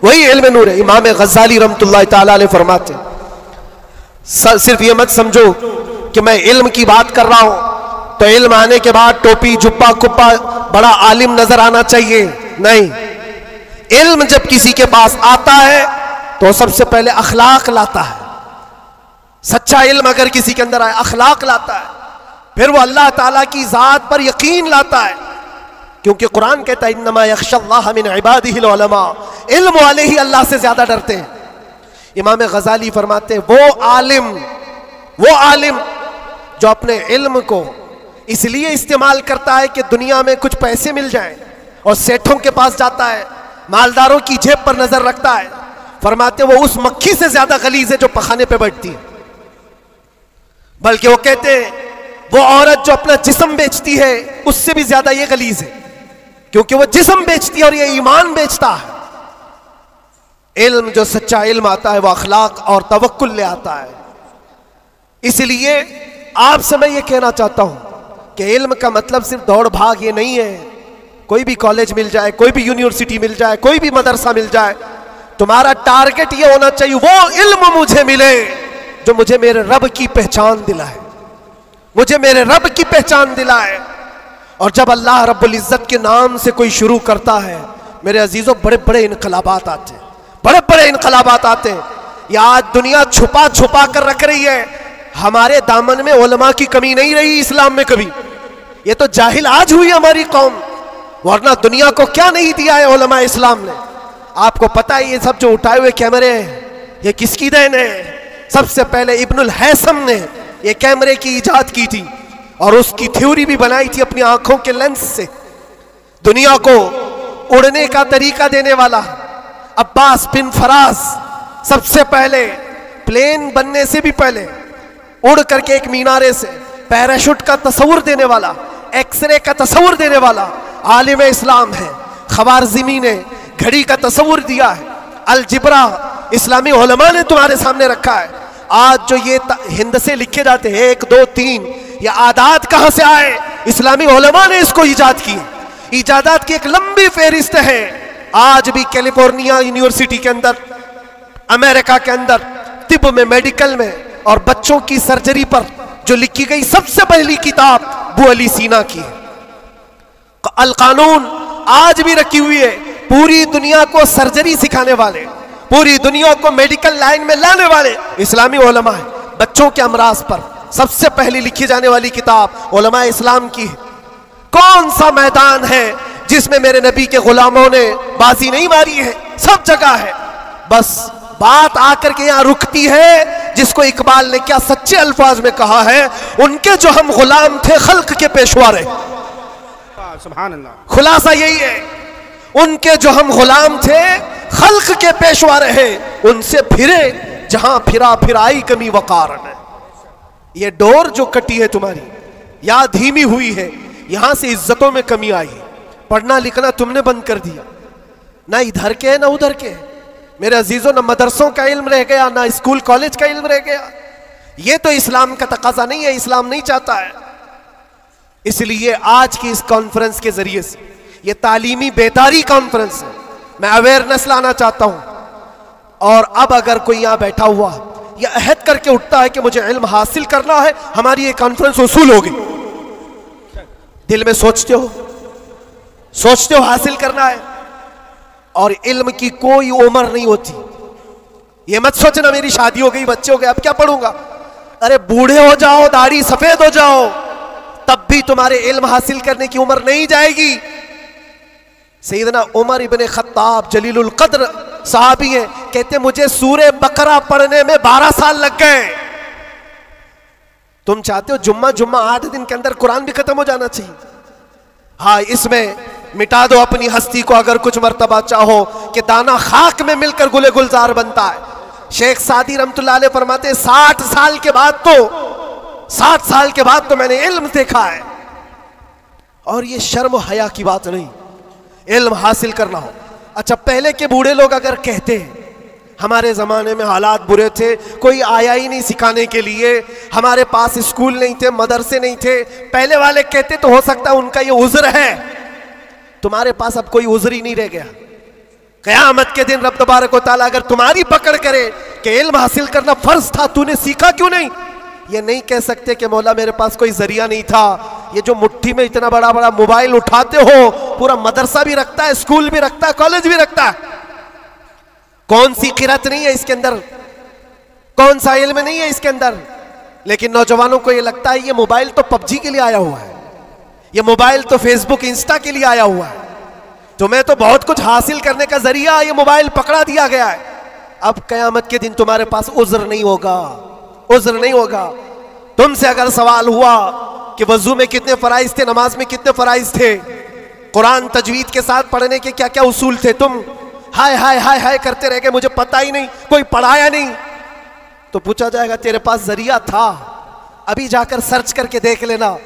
वही इल्म नूर है। इमाम गज़ाली रहमतुल्लाह ताला अलैह फरमाते सिर्फ ये मत समझो कि मैं इल्म की बात कर रहा हूं तो इल्म आने के बाद टोपी जुब्बा कुप्पा बड़ा आलिम नजर आना चाहिए, नहीं। इल्म जब किसी के पास आता है तो सबसे पहले अखलाक लाता है। सच्चा इल्म अगर किसी के अंदर आए, अखलाक लाता है, फिर वो अल्लाह ताला की जात पर यकीन लाता है, क्योंकि कुरान कहता है इन्नमा यख्शल्लाह मिन इबादिहिल उलमा, इल्म वाले ही अल्लाह से ज्यादा डरते हैं। इमाम गज़ाली फरमाते हैं वो आलिम जो अपने इल्म को इसलिए इस्तेमाल करता है कि दुनिया में कुछ पैसे मिल जाएं और सेठों के पास जाता है, मालदारों की जेब पर नजर रखता है, फरमाते वो उस मक्खी से ज्यादा गलीज है जो पखाने पे बैठती है। बल्कि वो कहते हैं वो औरत जो अपना जिस्म बेचती है उससे भी ज्यादा ये गलीज है, क्योंकि वो जिस्म बेचती है और ये ईमान बेचता है। इल्म जो सच्चा इल्म आता है वो अखलाक और तवक्कुल ले आता है। इसलिए आपसे मैं ये कहना चाहता हूं कि इल्म का मतलब सिर्फ दौड़ भाग ये नहीं है। कोई भी कॉलेज मिल जाए, कोई भी यूनिवर्सिटी मिल जाए, कोई भी मदरसा मिल जाए, तुम्हारा टारगेट ये होना चाहिए वो इल्म मुझे मिले जो मुझे मेरे रब की पहचान दिलाए, मुझे मेरे रब की पहचान दिलाए। और जब अल्लाह रब्बुल इज्जत के नाम से कोई शुरू करता है, मेरे अजीजों, बड़े बड़े इनकलाबात आते हैं, बड़े बड़े इनकलाबात आते हैं। ये आज दुनिया छुपा छुपा कर रख रही है, हमारे दामन में उलमा की कमी नहीं रही इस्लाम में कभी। ये तो जाहिल आज हुई हमारी कौम, वरना दुनिया को क्या नहीं दिया है उलमा इस्लाम ने। आपको पता है ये सब जो उठाए हुए कैमरे हैं ये किसकी देन है? सबसे पहले इब्नुल हैसम ने ये कैमरे की इजाद की थी और उसकी थ्योरी भी बनाई थी अपनी आंखों के लेंस से। दुनिया को उड़ने का तरीका देने वाला अब्बास बिन फराज, सबसे पहले प्लेन बनने से भी पहले उड़ करके एक मीनारे से पैराशूट का तस्वुर देने वाला, एक्सरे का तस्वुर देने वाला आलिम इस्लाम है। खवारज़मी ने घड़ी का तस्वुर दिया है, अलजिब्रा इस्लामी उलमा ने तुम्हारे सामने रखा है। आज जो ये हिंद से लिखे जाते हैं 1 2 3, ये आदात कहां से आए? इस्लामी उलमा ने इसको ईजाद की। इजादात की एक लंबी फेरिस्त है। आज भी कैलिफोर्निया यूनिवर्सिटी के अंदर, अमेरिका के अंदर तिब में, मेडिकल में और बच्चों की सर्जरी पर जो लिखी गई सबसे पहली किताब अबू अली सीना की है, अल कानून, आज भी रखी हुई है। पूरी दुनिया को सर्जरी सिखाने वाले, पूरी दुनिया को मेडिकल लाइन में लाने वाले इस्लामी उलमा है। बच्चों के अमराज पर सबसे पहली लिखी जाने वाली किताब उलमा इस्लाम की है। कौन सा मैदान है जिसमें मेरे नबी के गुलामों ने बाजी नहीं मारी है? सब जगह है। बस बात आकर के यहां रुकती है जिसको इकबाल ने क्या सच्चे अल्फाज में कहा है, उनके जो हम गुलाम थे खल्क के पेशवा रहे। सुभान अल्लाह। खुलासा यही है, उनके जो हम गुलाम थे खल्क के पेशवा रहे, उनसे फिरे जहां फिरा फिराई कमी वकार ने। ये डोर जो कटी है तुम्हारी या धीमी हुई है, यहां से इज्जतों में कमी आई है। पढ़ना लिखना तुमने बंद कर दिया, ना इधर के ना उधर के। मेरे अजीजों, ना मदरसों का इल्म रह गया, ना स्कूल कॉलेज का इल्म रह गया। ये तो इस्लाम का तकाजा नहीं है, इस्लाम नहीं चाहता है। इसलिए आज की इस कॉन्फ्रेंस के जरिए से, ये तालीमी बेदारी कॉन्फ्रेंस है, मैं अवेयरनेस लाना चाहता हूं। और अब अगर कोई यहां बैठा हुआ या अहद करके उठता है कि मुझे इल्म हासिल करना है, हमारी ये कॉन्फ्रेंस वसूल होगी। दिल में सोचते हो हासिल करना है, और इल्म की कोई उम्र नहीं होती। ये मत सोचना मेरी शादी हो गई, बच्चे हो गए, अब क्या पढ़ूंगा। अरे बूढ़े हो जाओ, दाढ़ी सफेद हो जाओ, तब भी तुम्हारे इल्म हासिल करने की उम्र नहीं जाएगी। सैयदना उमर इब्ने खत्ताब जलीलुल कद्र सहाबी हैं, कहते मुझे सूरे बकरा पढ़ने में 12 साल लग गए। तुम चाहते हो जुम्मा 8 दिन के अंदर कुरान भी खत्म हो जाना चाहिए। हाँ, इसमें मिटा दो अपनी हस्ती को अगर कुछ मर्तबा चाहो कि दाना खाक में मिलकर गुले गुलजार बनता है। शेख सादी रहमतुल्लाह अलैह फरमाते 60 साल के बाद तो मैंने इल्म देखा है। और ये शर्म हया की बात नहीं, इल्म हासिल करना हो। अच्छा, पहले के बूढ़े लोग अगर कहते हैं हमारे ज़माने में हालात बुरे थे, कोई आया ही नहीं सिखाने के लिए, हमारे पास स्कूल नहीं थे, मदरसे नहीं थे। पहले वाले कहते तो हो सकता है उनका ये उज़्र है, तुम्हारे पास अब कोई उज़्र ही नहीं रह गया। क़यामत के दिन रब तबारक व तआला अगर तुम्हारी पकड़ करे कि इल्म हासिल करना फ़र्ज था, तूने सीखा क्यों नहीं, ये नहीं कह सकते कि मौला मेरे पास कोई जरिया नहीं था। ये जो मुट्ठी में इतना बड़ा बड़ा मोबाइल उठाते हो, पूरा मदरसा भी रखता है, स्कूल भी रखता है, कॉलेज भी रखता है, कौन सी किरत नहीं है इसके अंदर, कौन सा इल्म नहीं है इसके अंदर। लेकिन नौजवानों को ये लगता है ये मोबाइल तो पबजी के लिए आया हुआ है, ये मोबाइल तो फेसबुक इंस्टा के लिए आया हुआ है, तुम्हें तो बहुत कुछ हासिल करने का जरिया ये मोबाइल पकड़ा दिया गया है। अब क़यामत के दिन तुम्हारे पास उज़्र नहीं होगा, उज़्र नहीं होगा। तुमसे अगर सवाल हुआ कि वजू में कितने फराइज थे, नमाज में कितने फराइज थे, कुरान तजवीद के साथ पढ़ने के क्या क्या उसूल थे, तुम हाय हाय हाय हाय करते रह गए, मुझे पता ही नहीं, कोई पढ़ाया नहीं, तो पूछा जाएगा तेरे पास जरिया था, अभी जाकर सर्च करके देख लेना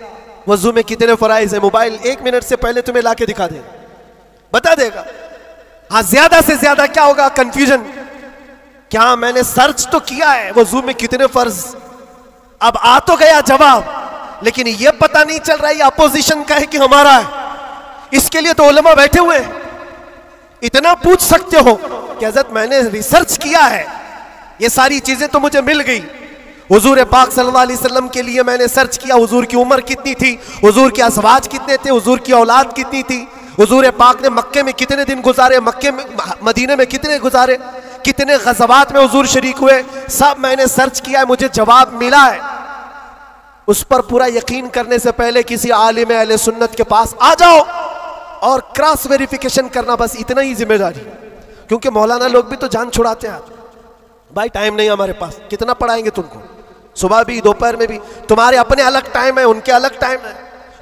वजू में कितने फराइज है। मोबाइल 1 मिनट से पहले तुम्हें लाके दिखा देगा, बता देगा। हाँ, ज्यादा से ज्यादा क्या होगा, कंफ्यूजन, क्या मैंने सर्च तो किया है वजू में कितने फर्ज, अब आ तो गया जवाब, लेकिन ये पता नहीं चल रहा है ये अपोजिशन का है कि हमारा है। इसके लिए तो उलमा बैठे हुए हैं, इतना पूछ सकते हो कि हज़रत मैंने रिसर्च किया है, ये सारी चीजें तो मुझे मिल गई। हुजूर पाक सल्लल्लाहु अलैहि वसल्लम के लिए मैंने सर्च किया, हुजूर की उम्र कितनी थी, हुजूर के अज़वाज कितने थे, हुजूर की औलाद कितनी थी, हुजूर पाक ने मक्के में कितने दिन गुजारे, मक्के में मदीने में कितने गुजारे, कितने गज़वात में हुजूर शरीक हुए, सब मैंने सर्च किया है, मुझे जवाब मिला है। उस पर पूरा यकीन करने से पहले किसी आलिम अहले सुन्नत के पास आ जाओ और क्रॉस वेरिफिकेशन करना, बस इतना ही जिम्मेदारी। क्योंकि मौलाना लोग भी तो जान छुड़ाते हैं, भाई टाइम नहीं हमारे पास, कितना पढ़ाएंगे तुमको, सुबह भी दोपहर में भी, तुम्हारे अपने अलग टाइम है, उनके अलग टाइम है,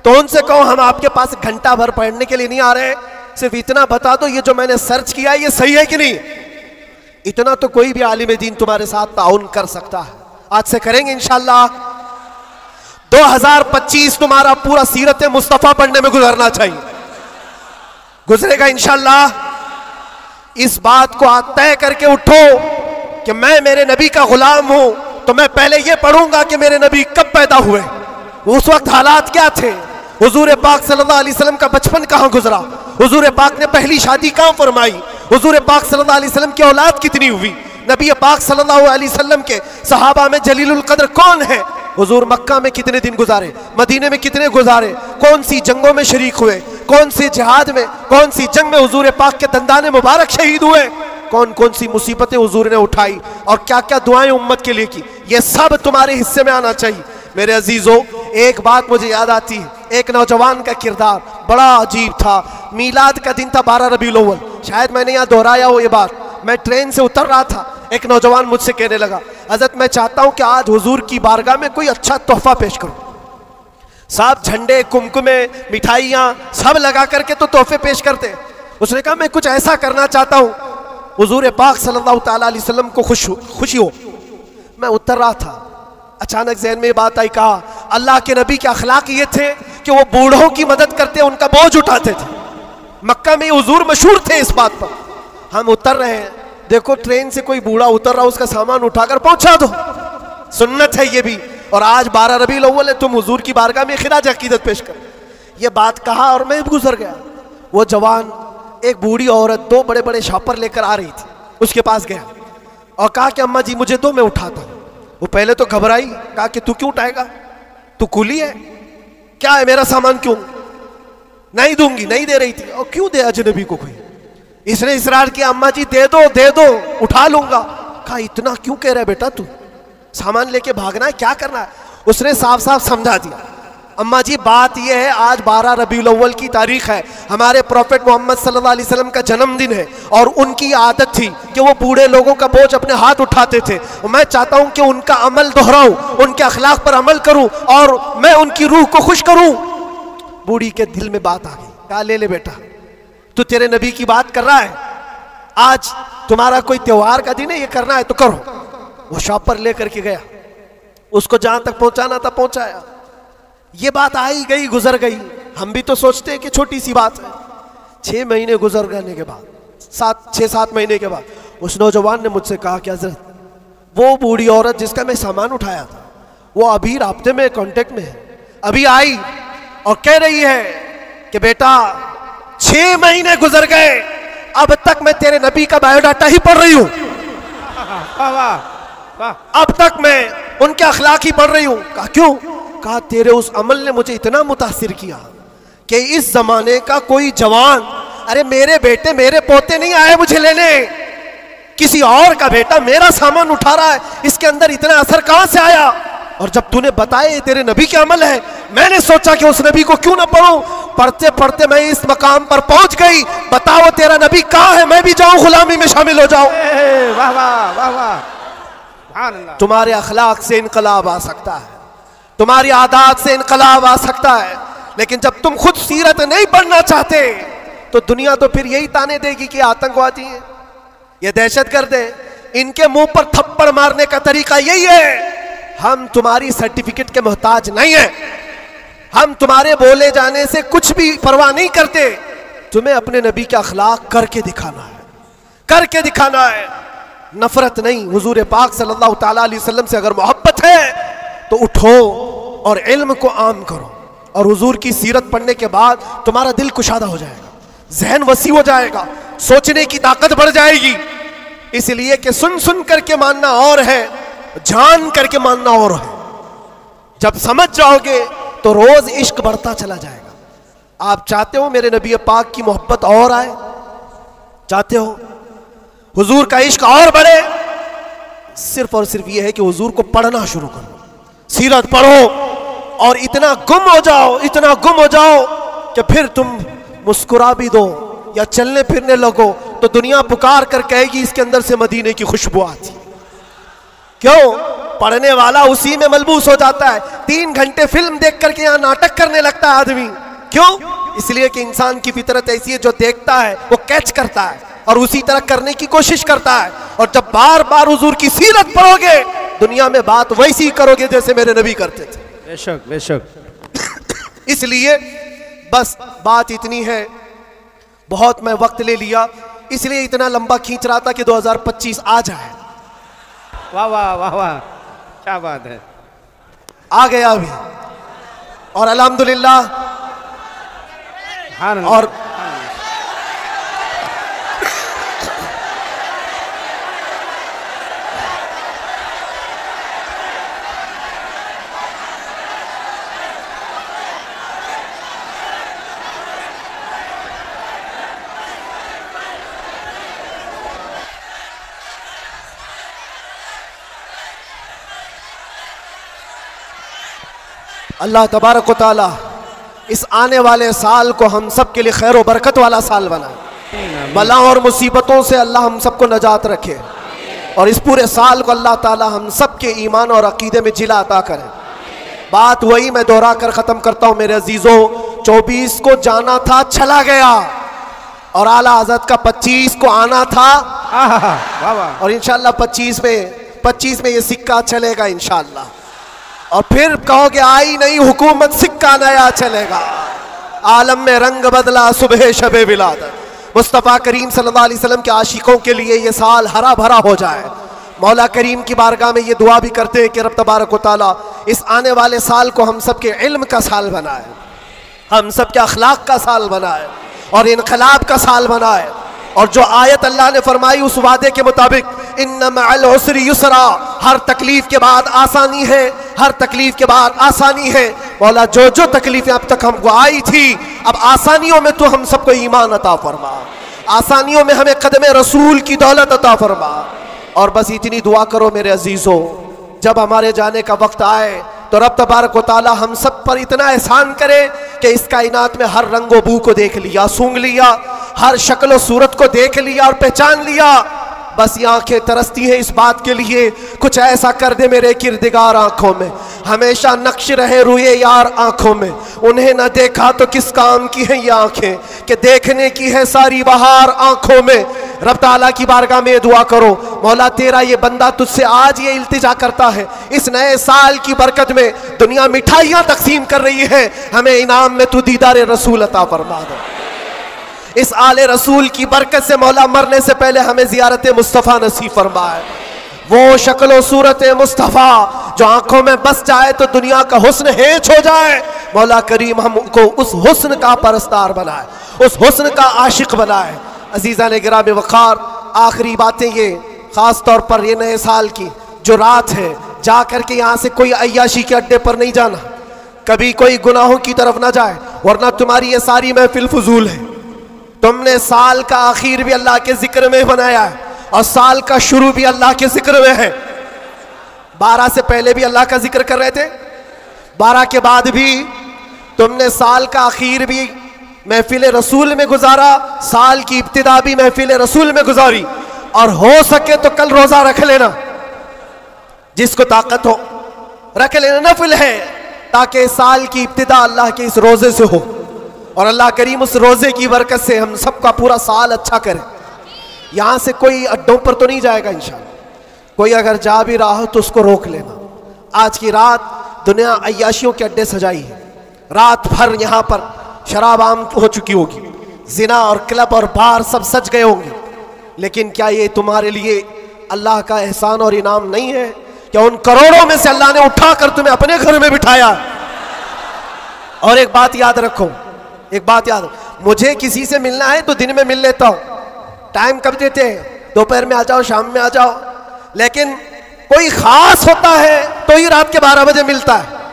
तो उनसे कहो हम आपके पास घंटा भर पढ़ने के लिए नहीं आ रहे, सिर्फ इतना बता दो ये जो मैंने सर्च किया है ये सही है कि नहीं। इतना तो कोई भी आलिम दीन तुम्हारे साथ ताउन कर सकता है। आज से करेंगे इंशाअल्लाह। 2025 तुम्हारा पूरा सीरत मुस्तफ़ा पढ़ने में गुजरना चाहिए, गुजरेगा इंशाअल्लाह। इस बात को आज तय करके उठो कि मैं मेरे नबी का गुलाम हूं, तो मैं पहले ये पढ़ूंगा कि मेरे नबी कब पैदा हुए, उस वक्त हालात क्या थे, हुजूर पाक सल्लल्लाहु अलैहि वसल्लम का बचपन कहाँ गुजरा, हुजूर पाक ने पहली शादी कहाँ फरमाई, हुजूर पाक सल्लल्लाहु अलैहि वसल्लम की औलाद कितनी हुई, नबी पाक सल्लल्लाहु अलैहि वसल्लम के सहाबा में जलीलुल कद्र कौन है, हुजूर मक्का में कितने दिन गुजारे, मदीने में कितने गुजारे, कौन सी जंगों में शरीक हुए, कौन सी जिहाद में, कौन सी जंग में हुजूर पाक के दंदाने मुबारक शहीद हुए, कौन कौन सी मुसीबतें हुजूर ने उठाई और क्या क्या दुआएं उम्मत के लिए की, ये सब तुम्हारे हिस्से में आना चाहिए। मेरे अजीजों, एक बात मुझे याद आती है, एक नौजवान का किरदार बड़ा अजीब था। मीलाद का दिन था 12 रबीउल अव्वल, शायद मैंने यहाँ दोहराया हो ये बात। मैं ट्रेन से उतर रहा था, एक नौजवान मुझसे कहने लगा, हज़रत मैं चाहता हूँ कि आज हुजूर की बारगाह में कोई अच्छा तोहफा पेश करूँ। साहब झंडे, कुमकुमे, मिठाइयाँ सब लगा करके तो तोहफे पेश करते। उसने कहा मैं कुछ ऐसा करना चाहता हूँ हुजूर पाक सल्लल्लाहु ताला अलैहि वसल्लम को खुशी हो। मैं उतर रहा था, अचानक ज़हन में बात आई, कहा अल्लाह के नबी के अखलाक ये थे कि वो बूढ़ों की मदद करते, उनका बोझ उठाते थे। मक्का में हुजूर मशहूर थे इस बात पर। हम उतर रहे हैं, देखो ट्रेन से कोई बूढ़ा उतर रहा, उसका सामान उठाकर पहुंचा दो, सुन्नत है ये भी। और आज 12 रबीउल अव्वल है, तुम हुजूर की बारगाह में खिराज अकीदत पेश कर। ये बात कहा और मैं गुजर गया। वो जवान, एक बूढ़ी औरत 2 बड़े बड़े शॉपर लेकर आ रही थी, उसके पास गया और कहा कि अम्मा जी मुझे दो, मैं उठाता हूँ। वो पहले तो घबराई, कहा कि तू क्यों उठाएगा, तू कुली है क्या है, मेरा सामान क्यों? नहीं दूंगी, नहीं दे रही थी। और क्यों दे अजनबी को कोई? इसने इसरार किया, अम्मा जी दे दो, उठा लूंगा। कहा इतना क्यों कह रहा है बेटा, तू सामान लेके भागना है, क्या करना है? उसने साफ साफ समझा दिया, अम्मा जी बात यह है आज 12 रबीउल अव्वल की तारीख है, हमारे प्रॉफेट मोहम्मद सल्लल्लाहु अलैहि वसल्लम का जन्मदिन है और उनकी आदत थी कि वो बूढ़े लोगों का बोझ अपने हाथ उठाते थे। मैं चाहता हूं कि उनका अमल दोहराऊं, उनके अखलाक पर अमल करूं और मैं उनकी रूह को खुश करूं। बूढ़ी के दिल में बात आ गई, कहा ले ले बेटा, तू तेरे नबी की बात कर रहा है, आज तुम्हारा कोई त्योहार का दिन है, ये करना है तो करो। वो शॉपर लेकर के गया, उसको जहां तक पहुंचाना था पहुंचाया। ये बात आई गई, गुजर गई। हम भी तो सोचते हैं कि छोटी सी बात है। 6 महीने गुजर जाने के बाद, 6-7 महीने के बाद उस नौजवान ने मुझसे कहा कि हजरत वो बूढ़ी औरत जिसका मैं सामान उठाया था वो अभी राब्ते में कांटेक्ट में है, अभी आई और कह रही है कि बेटा 6 महीने गुजर गए, अब तक मैं तेरे नबी का बायोडाटा ही पढ़ रही हूं, अब तक मैं उनके अखलाक ही पढ़ रही हूं। कहा क्यों? कहा तेरे उस अमल ने मुझे इतना मुतासिर किया कि इस जमाने का कोई जवान, अरे मेरे बेटे मेरे पोते नहीं आए मुझे लेने, किसी और का बेटा मेरा सामान उठा रहा है, इसके अंदर इतना असर कहां से आया? और जब तूने बताया तेरे नबी के अमल है, मैंने सोचा कि उस नबी को क्यों ना पढ़ूं। पढ़ते पढ़ते मैं इस मकाम पर पहुंच गई। बताओ तेरा नबी कहां है, मैं भी जाऊं गुलामी में शामिल हो जाऊं। वाह वाह वाह वाह। तुम्हारे अखलाक से इनकलाब आ सकता है, तुम्हारी आदत से इनकलाब आ सकता है, लेकिन जब तुम खुद सीरत नहीं पढ़ना चाहते तो दुनिया तो फिर यही ताने देगी कि आतंकवादी हैं, ये दहशतगर्द हैं, इनके मुंह पर थप्पड़ मारने का तरीका यही है। हम तुम्हारी सर्टिफिकेट के मोहताज नहीं है, हम तुम्हारे बोले जाने से कुछ भी परवाह नहीं करते। तुम्हें अपने नबी के अखलाक करके दिखाना है, करके दिखाना है, नफरत नहीं। हुजूर पाक सल्लल्लाहु ताला अलैहि वसल्लम से अगर मोहब्बत है तो उठो और इल्म को आम करो, और हुजूर की सीरत पढ़ने के बाद तुम्हारा दिल कुशादा हो जाएगा, जहन वसी हो जाएगा, सोचने की ताकत बढ़ जाएगी। इसलिए कि सुन सुन करके मानना और है, जान करके मानना और है। जब समझ जाओगे तो रोज इश्क बढ़ता चला जाएगा। आप चाहते हो मेरे नबी पाक की मोहब्बत और आए, चाहते हो हुजूर का इश्क और बढ़े, सिर्फ और सिर्फ यह है कि हुजूर को पढ़ना शुरू करो, सीरत पढ़ो और इतना गुम हो जाओ, इतना गुम हो जाओ कि फिर तुम मुस्कुरा भी दो या चलने फिरने लगो तो दुनिया पुकार कर कहेगी इसके अंदर से मदीने की खुशबू आती। क्यों? पढ़ने वाला उसी में मलबूस हो जाता है। 3 घंटे फिल्म देख करके यहाँ नाटक करने लगता है आदमी। क्यों? इसलिए कि इंसान की फितरत ऐसी है, जो देखता है वो कैच करता है और उसी तरह करने की कोशिश करता है। और जब बार बार हुजूर की सीरत पढ़ोगे दुनिया में बात वैसी करोगे जैसे मेरे नबी करते थे। बेशक बेशक। इसलिए बस बात इतनी है, बहुत मैं वक्त ले लिया, इसलिए इतना लंबा खींच रहा था कि 2025 आ जाए। वाह वाह वाह वाह, क्या बात है, आ गया अभी और अल्हम्दुलिल्लाह। और अल्लाह तबारक व तआला इस आने वाले साल को हम सब के लिए खैर व बरकत वाला साल बनाए, बला और मुसीबतों से अल्लाह हम सबको नजात रखे, और इस पूरे साल को अल्लाह ताला हम सब के ईमान और अकीदे में जिला अता करे। बात वही मैं दोहरा कर ख़त्म करता हूँ मेरे अजीज़ों, 24 को जाना था चला गया, और आला हज़रत का 25 को आना था, और इंशाअल्लाह 25 में ये सिक्का चलेगा इंशाअल्लाह। और फिर कहोगे आई नहीं हुकूमत, सिक्का नया चलेगा। आलम में रंग बदला सुबह शबे विलादत। मुस्तफ़ा करीम सल्लल्लाहु अलैहि वसल्लम के आशिकों के लिए ये साल हरा भरा हो जाए। मौला करीम की बारगाह में ये दुआ भी करते हैं कि रब तबारक व तआला इस आने वाले साल को हम सब के इल्म का साल बनाए, हम सब के अखलाक का साल बनाए और इनकलाब का साल बनाए। और जो आयत अल्लाह ने फरमाई उस वादे के मुताबिक, इन्ना मअल उसरि युसरा, हर तकलीफ के बाद आसानी है, हर तकलीफ के बाद आसानी है। मौला जो जो तकलीफें अब तक हमको आई थी, अब आसानियों में तो हम सबको ईमान अता फरमा, आसानियों में हमें कदम रसूल की दौलत अता फरमा। और बस इतनी दुआ करो मेरे अजीज़ों, जब हमारे जाने का वक्त आए तो रब तबारक व तआला हम सब पर इतना एहसान करे कि इस कायनात में हर रंगो बू को देख लिया, सूंघ लिया, हर शक्ल सूरत को देख लिया और पहचान लिया। बस ये आंखें तरसती हैं इस बात के लिए, कुछ ऐसा कर दे मेरे किरदिगार आंखों में, हमेशा नक्श रहे रुए यार आंखों में। उन्हें न देखा तो किस काम की है ये आंखें, कि देखने की है सारी बहार आंखों में। रब ताला की बारगाह में दुआ करो, मौला तेरा ये बंदा तुझसे आज ये इल्तिजा करता है, इस नए साल की बरकत में दुनिया मिठाइयाँ तकसीम कर रही है, हमें इनाम में तू दीदार रसूल अता फरमा दे। इस आले रसूल की बरकत से मौला मरने से पहले हमें जियारत मुस्तफ़ा नसीब फरमाए। वो शक्ल सूरत मुस्तफ़ा जो आंखों में बस जाए तो दुनिया का हुस्न हेच हो जाए। मौला करीम हमको उस हुस्न का परस्तार बनाए, उस हुस्न का आशिक बनाए। अजीज़ा ने गिराम वक़ार, आखिरी बातें ये, ख़ास तौर पर ये नए साल की जो रात है, जा कर के यहाँ से कोई अय्याशी के अड्डे पर नहीं जाना, कभी कोई गुनाहों की तरफ ना जाए, वरना तुम्हारी ये सारी महफिल फजूल है। तुमने साल का आखिर भी अल्लाह के जिक्र में बनाया है और साल का शुरू भी अल्लाह के जिक्र में है। 12 से पहले भी अल्लाह का जिक्र कर रहे थे, 12 के बाद भी तुमने साल का आखिर भी महफिल रसूल में गुजारा, साल की इब्तिदा भी महफिल रसूल में गुजारी। और हो सके तो कल रोजा रख लेना, जिसको ताकत हो रख लेना, नफिल है, ताकि साल की इब्तिदा अल्लाह के इस रोजे से हो और अल्लाह करीम उस रोजे की बरकत से हम सबका पूरा साल अच्छा करे। यहाँ से कोई अड्डों पर तो नहीं जाएगा इंशाअल्लाह, कोई अगर जा भी रहा हो तो उसको रोक लेना। आज की रात दुनिया अय्याशियों के अड्डे सजाई है, रात भर यहाँ पर शराब आम हो चुकी होगी, जिना और क्लब और बार सब सज गए होंगे, लेकिन क्या ये तुम्हारे लिए अल्लाह का एहसान और इनाम नहीं है? क्या उन करोड़ों में से अल्लाह ने उठाकर तुम्हें अपने घर में बिठाया? और एक बात याद रखो, एक बात याद, मुझे किसी से मिलना है तो दिन में मिल लेता हूं, टाइम कब देते हैं, दोपहर में आ जाओ, शाम में आ जाओ, लेकिन कोई खास होता है तो ही रात के 12 बजे मिलता है।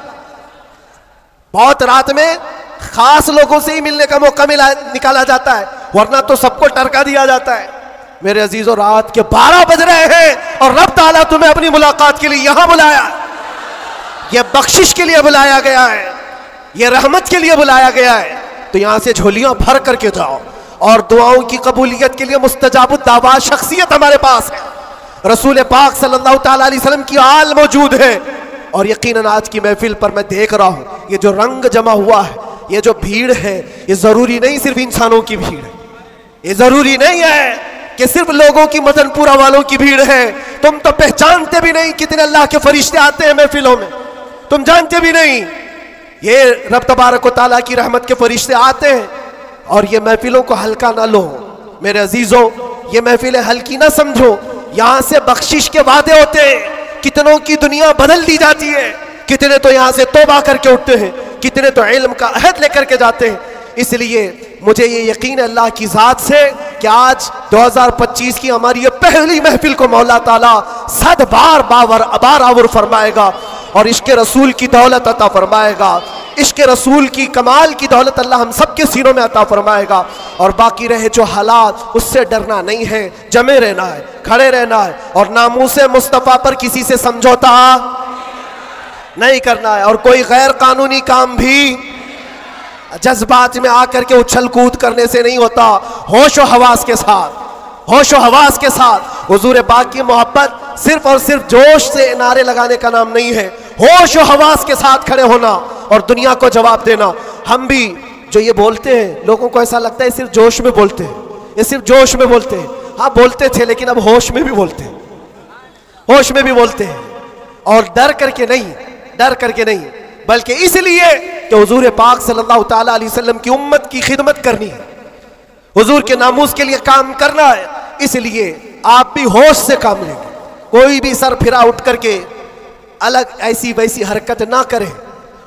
बहुत रात में खास लोगों से ही मिलने का मौका निकाला जाता है, वरना तो सबको टरका दिया जाता है। मेरे अजीजों, रात के 12 बज रहे हैं और रब ताला तुम्हें अपनी मुलाकात के लिए यहां बुलाया, यह बख्शिश के लिए बुलाया गया है, यह रहमत के लिए बुलाया गया है। तो यहां से झोलियां भर करके जाओ और दुआओं की कबूलियत के लिए मुस्तजाब दावा शख्सियत हमारे पास है। रसूल पाक सल्लल्लाहु ताला अलैहि वसल्लम की आल मौजूद है। और यकीनन आज की महफिल पर मैं देख रहा हूं, ये जो रंग जमा हुआ है, ये जो भीड़ है, ये जरूरी नहीं सिर्फ इंसानों की भीड़ है, ये जरूरी नहीं है कि सिर्फ लोगों की मदनपुरा वालों की भीड़ है। तुम तो पहचानते भी नहीं कितने अल्लाह के फरिश्ते आते हैं महफिलों में, तुम जानते भी नहीं। ये रब तबारक व तआला की रहमत के फरिश्ते आते हैं और ये महफिलों को हल्का ना लो मेरे अजीजों, ये महफिलें हल्की ना समझो। यहां से बख्शिश के वादे होते हैं, कितनों की दुनिया बदल दी जाती है, कितने तो यहां से तौबा करके उठते हैं, कितने तो इल्म का अहद लेकर के जाते हैं। इसलिए मुझे ये यकीन है अल्लाह की ज़ात से कि आज 2025 की हमारी ये पहली महफिल को मौला ताला 100 बार बावर फरमाएगा और इश्क़ रसूल की दौलत अता फरमाएगा, इश्क़ रसूल की कमाल की दौलत अल्लाह हम सब के सीनों में अता फरमाएगा। और बाकी रहे जो हालात, उससे डरना नहीं है, जमे रहना है, खड़े रहना है और नामूसे मुस्तफ़ा पर किसी से समझौता नहीं करना है। और कोई गैर कानूनी काम भी जज्बात में आकर के उछल कूद करने से नहीं होता, होश व हवास के साथ, होश व हवास के साथ। हुजूर पाक की मोहब्बत सिर्फ और सिर्फ जोश से नारे लगाने का नाम नहीं है, होश व हवास के साथ खड़े होना और दुनिया को जवाब देना। हम भी जो ये बोलते हैं, लोगों को ऐसा लगता है सिर्फ जोश में बोलते हैं, ये सिर्फ जोश में बोलते हैं। हाँ बोलते थे, लेकिन अब होश में भी बोलते हैं, होश में भी बोलते हैं। और डर करके नहीं, डर करके नहीं, बल्कि इसलिए कि हुजूर पाक सल्लल्लाहु ताला अलैहि वसल्लम की उम्मत की खिदमत करनी है, हुजूर के नामूस के लिए काम करना है। इसलिए आप भी होश से काम लेंगे, कोई भी सर फिरा उठ करके अलग ऐसी वैसी हरकत ना करें।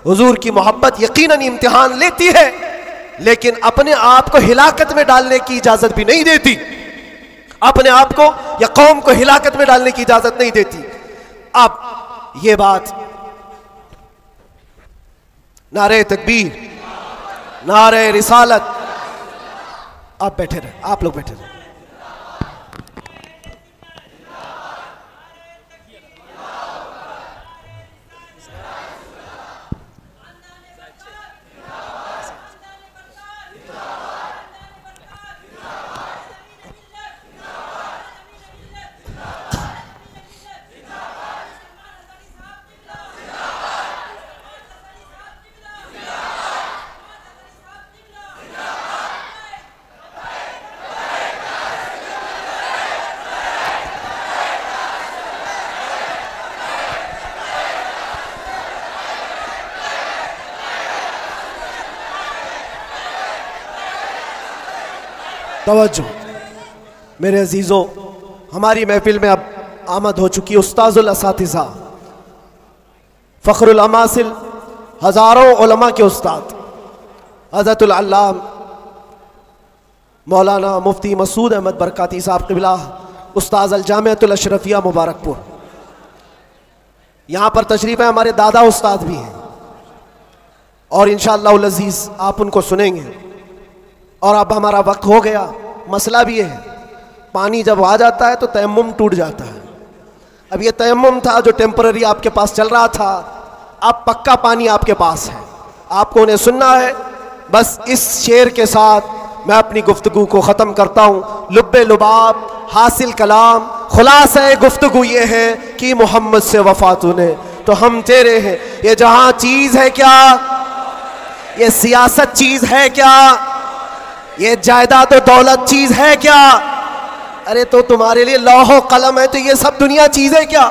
हुजूर की मोहब्बत यकीनन इम्तिहान लेती है, लेकिन अपने आप को हिलाकत में डालने की इजाजत भी नहीं देती, अपने आप को या कौम को हिलाकत में डालने की इजाजत नहीं देती। अब ये बात, नारे तकबीर, नारे रिसालत, आप बैठे रहे, आप लोग बैठे रहे। तवज्जो मेरे अजीज़ों, हमारी महफिल में अब आमद हो चुकी उस्ताजुल असातिज़ा, फ़ख्रुल अमासिल, हज़ारों उलमा के उस्ताद हज़रतुल अल्लाम मौलाना मुफ्ती मसूद अहमद बरकाती साहब क़िबला, उस्ताद अल जामिअतुल अशरफिया मुबारकपुर। यहाँ पर तशरीफ़ है, हमारे दादा उस्ताद भी हैं और इंशाअल्लाह अज़ीज़ आप उनको सुनेंगे। और अब हमारा वक्त हो गया। मसला भी है, पानी जब आ जाता है तो तयम्मुम टूट जाता है। अब ये तयम्मुम था जो टेम्पररी आपके पास चल रहा था, अब पक्का पानी आपके पास है, आपको उन्हें सुनना है। बस इस शेर के साथ मैं अपनी गुफ्तगू को ख़त्म करता हूँ। लुब्बे लुबाब हासिल कलाम, खुलासा गुफ्तगू ये है कि मोहम्मद से वफा तूने तो हम तेरे हैं। ये जहाँ चीज़ है क्या, ये सियासत चीज़ है क्या, ये जायदाद और दौलत चीज़ है क्या? अरे तो तुम्हारे लिए लौह कलम है तो ये सब दुनिया चीज़ें क्या?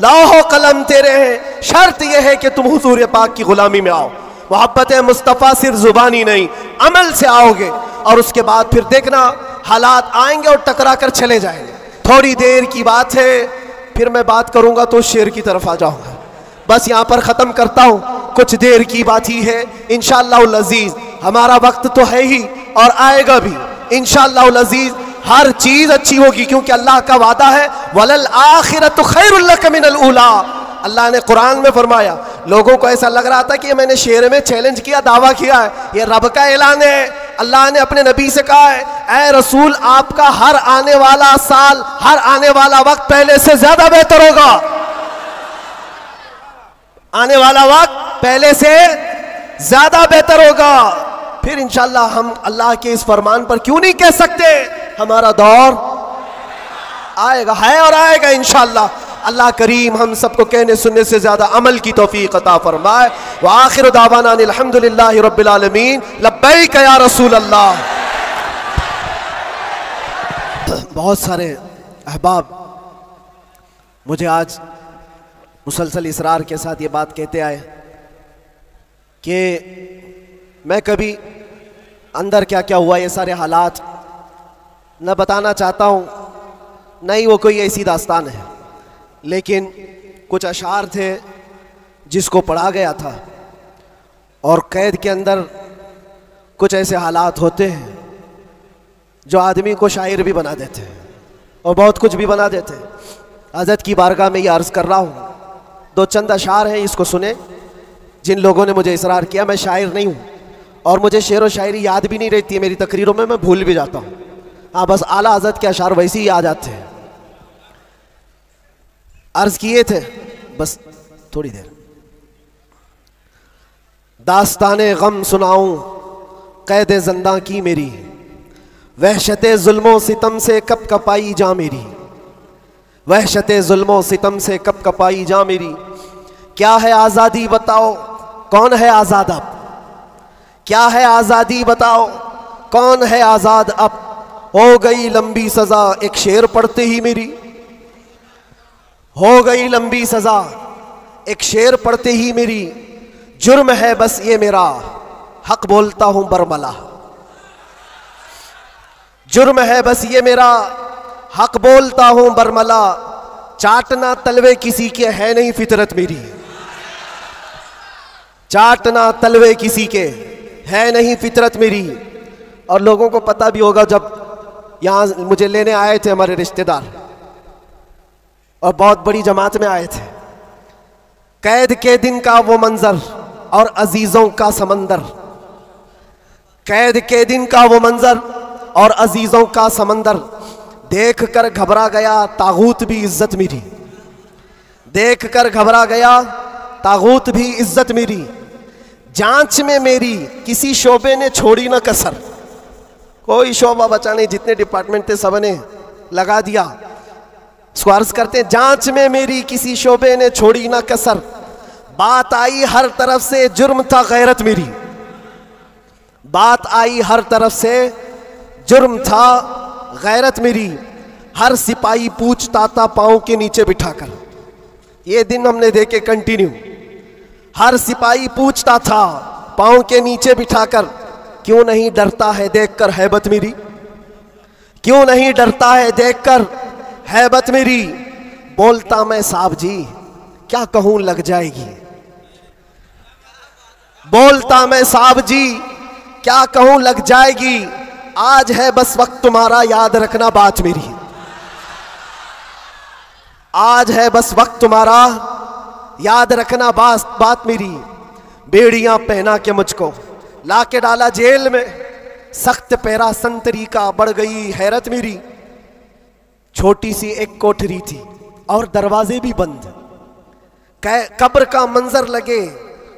लौह कलम तेरे हैं, शर्त यह है कि तुम हुजूर पाक की गुलामी में आओ। मोहब्बत मुस्तफ़ा सिर्फ जुबानी नहीं, अमल से आओगे और उसके बाद फिर देखना हालात आएंगे और टकरा कर चले जाएंगे। थोड़ी देर की बात है, फिर मैं बात करूंगा तो शेर की तरफ आ जाऊंगा। बस यहाँ पर ख़त्म करता हूँ, कुछ देर की बात ही है। इंशाअल्लाह अज़ीज़ हमारा वक्त तो है ही और आएगा भी इंशाअल्लाह अज़ीज़। हर चीज़ अच्छी होगी क्योंकि अल्लाह का वादा है, वलल आखिरतु खैरुल लक मिनल ऊला। अल्लाह ने कुरान में फरमाया। लोगों को ऐसा लग रहा था कि मैंने शेर में चैलेंज किया, दावा किया है, ये रब का ऐलान है। अल्लाह ने अपने नबी से कहा है, ऐ रसूल आपका हर आने वाला साल, हर आने वाला वक्त पहले से ज्यादा बेहतर होगा। आने वाला वक्त पहले से ज्यादा बेहतर होगा। फिर इंशाअल्लाह हम अल्लाह के इस फरमान पर क्यों नहीं कह सकते, हमारा दौर आएगा, है और आएगा इंशाअल्लाह। अल्लाह करीम हम सबको कहने सुनने से ज्यादा अमल की तौफीक अता फरमाए। व आखिर दावाना अल्हम्दुलिल्लाहि रब्बिल आलमीन, लब्बैक या रसूल अल्लाह। बहुत सारे अहबाब मुझे आज मुसलसल इसरार के साथ ये बात कहते आए कि मैं कभी अंदर क्या क्या हुआ ये सारे हालात न बताना चाहता हूँ, नहीं वो कोई ऐसी दास्तान है, लेकिन कुछ अशार थे जिसको पढ़ा गया था। और कैद के अंदर कुछ ऐसे हालात होते हैं जो आदमी को शायर भी बना देते हैं और बहुत कुछ भी बना देते हैं। हज़रत की बारगाह में ये अर्ज़ कर रहा हूँ, दो चंद अशार हैं, इसको सुने। जिन लोगों ने मुझे इसरार किया, मैं शायर नहीं हूँ और मुझे शेर व शायरी याद भी नहीं रहती है मेरी तकरीरों में, मैं भूल भी जाता हूँ। हाँ, बस आला हज़रत के अशार वैसे ही आ जाते हैं। अर्ज़ किए थे, बस थोड़ी देर। दास्ताने गम सुनाऊं कैदे ज़िंदा की मेरी, वहशते जुल्मों सितम से कप कपाई जा मेरी, वहशते जुल्मों सितम से कप कपाई जा मेरी। क्या है आज़ादी बताओ, कौन है आज़ाद अब? क्या है आज़ादी बताओ, कौन है आज़ाद अब? हो गई लंबी सज़ा एक शेर पढ़ते ही मेरी, हो गई लंबी सज़ा एक शेर पढ़ते ही मेरी। जुर्म है बस ये मेरा, हक बोलता हूं बरमला। जुर्म है बस ये मेरा, हक बोलता हूं बरमला। चाटना तलवे किसी के है नहीं फितरत मेरी, चाटना तलवे किसी के है नहीं फितरत मेरी। और लोगों को पता भी होगा, जब यहाँ मुझे लेने आए थे हमारे रिश्तेदार और बहुत बड़ी जमात में आए थे, कैद के दिन का वो मंजर और अजीजों का समंदर, कैद के दिन का वो मंजर और अजीजों का समंदर। देख कर घबरा गया तागूत भी इज्जत मेरी, देख कर घबरा गया तागूत भी इज्जत मेरी। जांच में मेरी किसी शोबे ने छोड़ी ना कसर, कोई शोबा बचा नहीं, जितने डिपार्टमेंट थे सब ने लगा दिया। स्वर्स करते, जांच में मेरी किसी शोबे ने छोड़ी ना कसर। बात आई हर तरफ से जुर्म था गैरत मेरी, बात आई हर तरफ से जुर्म था गैरत मेरी। हर सिपाही पूछता था पाँव के नीचे बिठाकर, ये दिन हमने देखे कंटिन्यू। हर सिपाही पूछता था पाँव के नीचे बिठाकर, क्यों नहीं डरता है देखकर हैबत मेरी। क्यों नहीं डरता है देखकर हैबत मेरी। बोलता मैं साहब जी क्या कहूं लग जाएगी। बोलता मैं साहब जी क्या कहूं लग जाएगी। आज है बस वक्त तुम्हारा याद रखना बात मेरी। आज है बस वक्त तुम्हारा याद रखना बात मेरी। बेड़ियां पहना के मुझको लाके डाला जेल में, सख्त पैरा संतरी का बढ़ गई हैरत मेरी। छोटी सी एक कोठरी थी और दरवाजे भी बंद, कब्र का मंजर लगे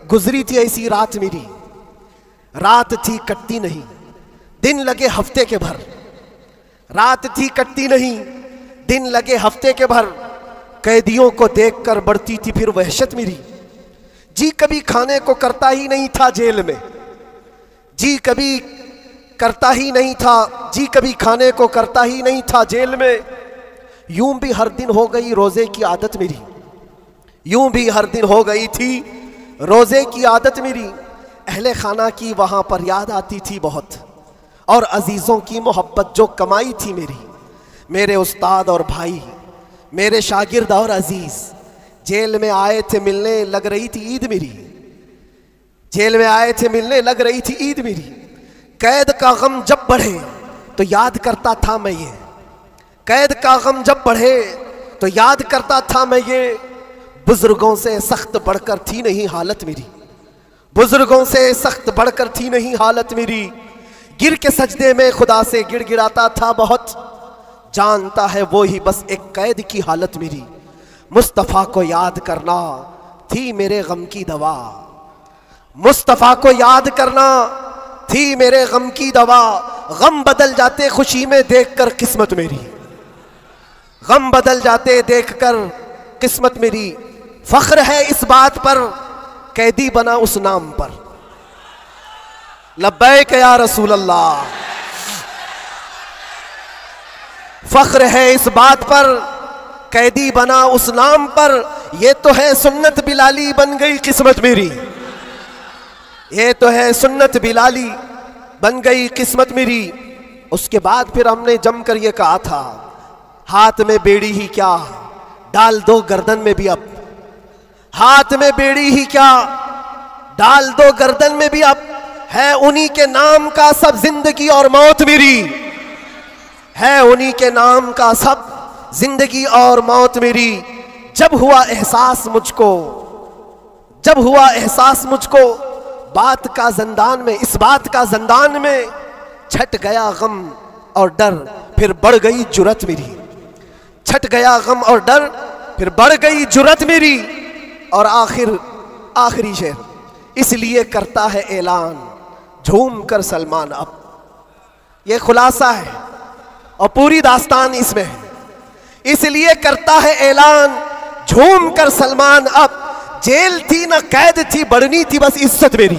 गुजरी थी ऐसी रात मेरी। रात थी कटती नहीं दिन लगे हफ्ते के भर। रात थी कटती नहीं दिन लगे हफ्ते के भर। कैदियों को देखकर बढ़ती थी फिर वहशत मेरी। जी कभी खाने को करता ही नहीं था जेल में। जी कभी करता ही नहीं था, जी कभी खाने को करता ही नहीं था जेल में। यूं भी हर दिन हो गई रोजे की आदत मेरी। यूं भी हर दिन हो गई थी रोजे की आदत मेरी। अहले खाना की वहां पर याद आती थी बहुत, और अजीजों की मोहब्बत जो कमाई थी मेरी। मेरे उस्ताद और भाई, मेरे शागिर्द और अजीज जेल में आए थे मिलने, लग रही थी ईद मेरी। जेल में आए थे मिलने, लग रही थी ईद मेरी। कैद का गम जब बढ़े तो याद करता था मैं ये। कैद का गम जब बढ़े तो याद करता था मैं ये। बुजुर्गों से सख्त बढ़कर थी नहीं हालत मेरी। बुजुर्गों से सख्त बढ़कर थी नहीं हालत मेरी। गिर के सजदे में खुदा से गिड़गिड़ाता था बहुत। जानता है वो ही बस एक कैद की हालत मेरी। मुस्तफ़ा को याद करना थी मेरे गम की दवा। मुस्तफ़ा को याद करना थी मेरे गम की दवा। गम बदल जाते खुशी में देखकर किस्मत मेरी। गम बदल जाते देखकर किस्मत मेरी। फख्र है इस बात पर कैदी बना उस नाम पर। लब्बैक या रसूल अल्लाह। फख्र है इस बात पर कैदी बना उस नाम पर। ये तो है सुन्नत बिलाली बन गई किस्मत मेरी। ये तो है सुन्नत बिलाली बन गई किस्मत मेरी। उसके बाद फिर हमने जमकर ये कहा था, हाथ में बेड़ी ही क्या डाल दो गर्दन में भी अब। हाथ में बेड़ी ही क्या डाल दो गर्दन में भी अब। है उन्हीं के नाम का सब जिंदगी और मौत मेरी। है उन्हीं के नाम का सब जिंदगी और मौत मेरी। जब हुआ एहसास मुझको, जब हुआ एहसास मुझको बात का ज़ंदान में, इस बात का ज़ंदान में छट गया गम और डर फिर बढ़ गई जुरत मेरी। छट गया गम और डर फिर बढ़ गई जुरत मेरी। और आखिरी शेर, इसलिए करता है ऐलान झूम कर सलमान अब। ये खुलासा है और पूरी दास्तान इसमें है। इसलिए करता है ऐलान झूम कर सलमान अब। जेल थी ना कैद थी, बढ़नी थी बस इज्जत मेरी।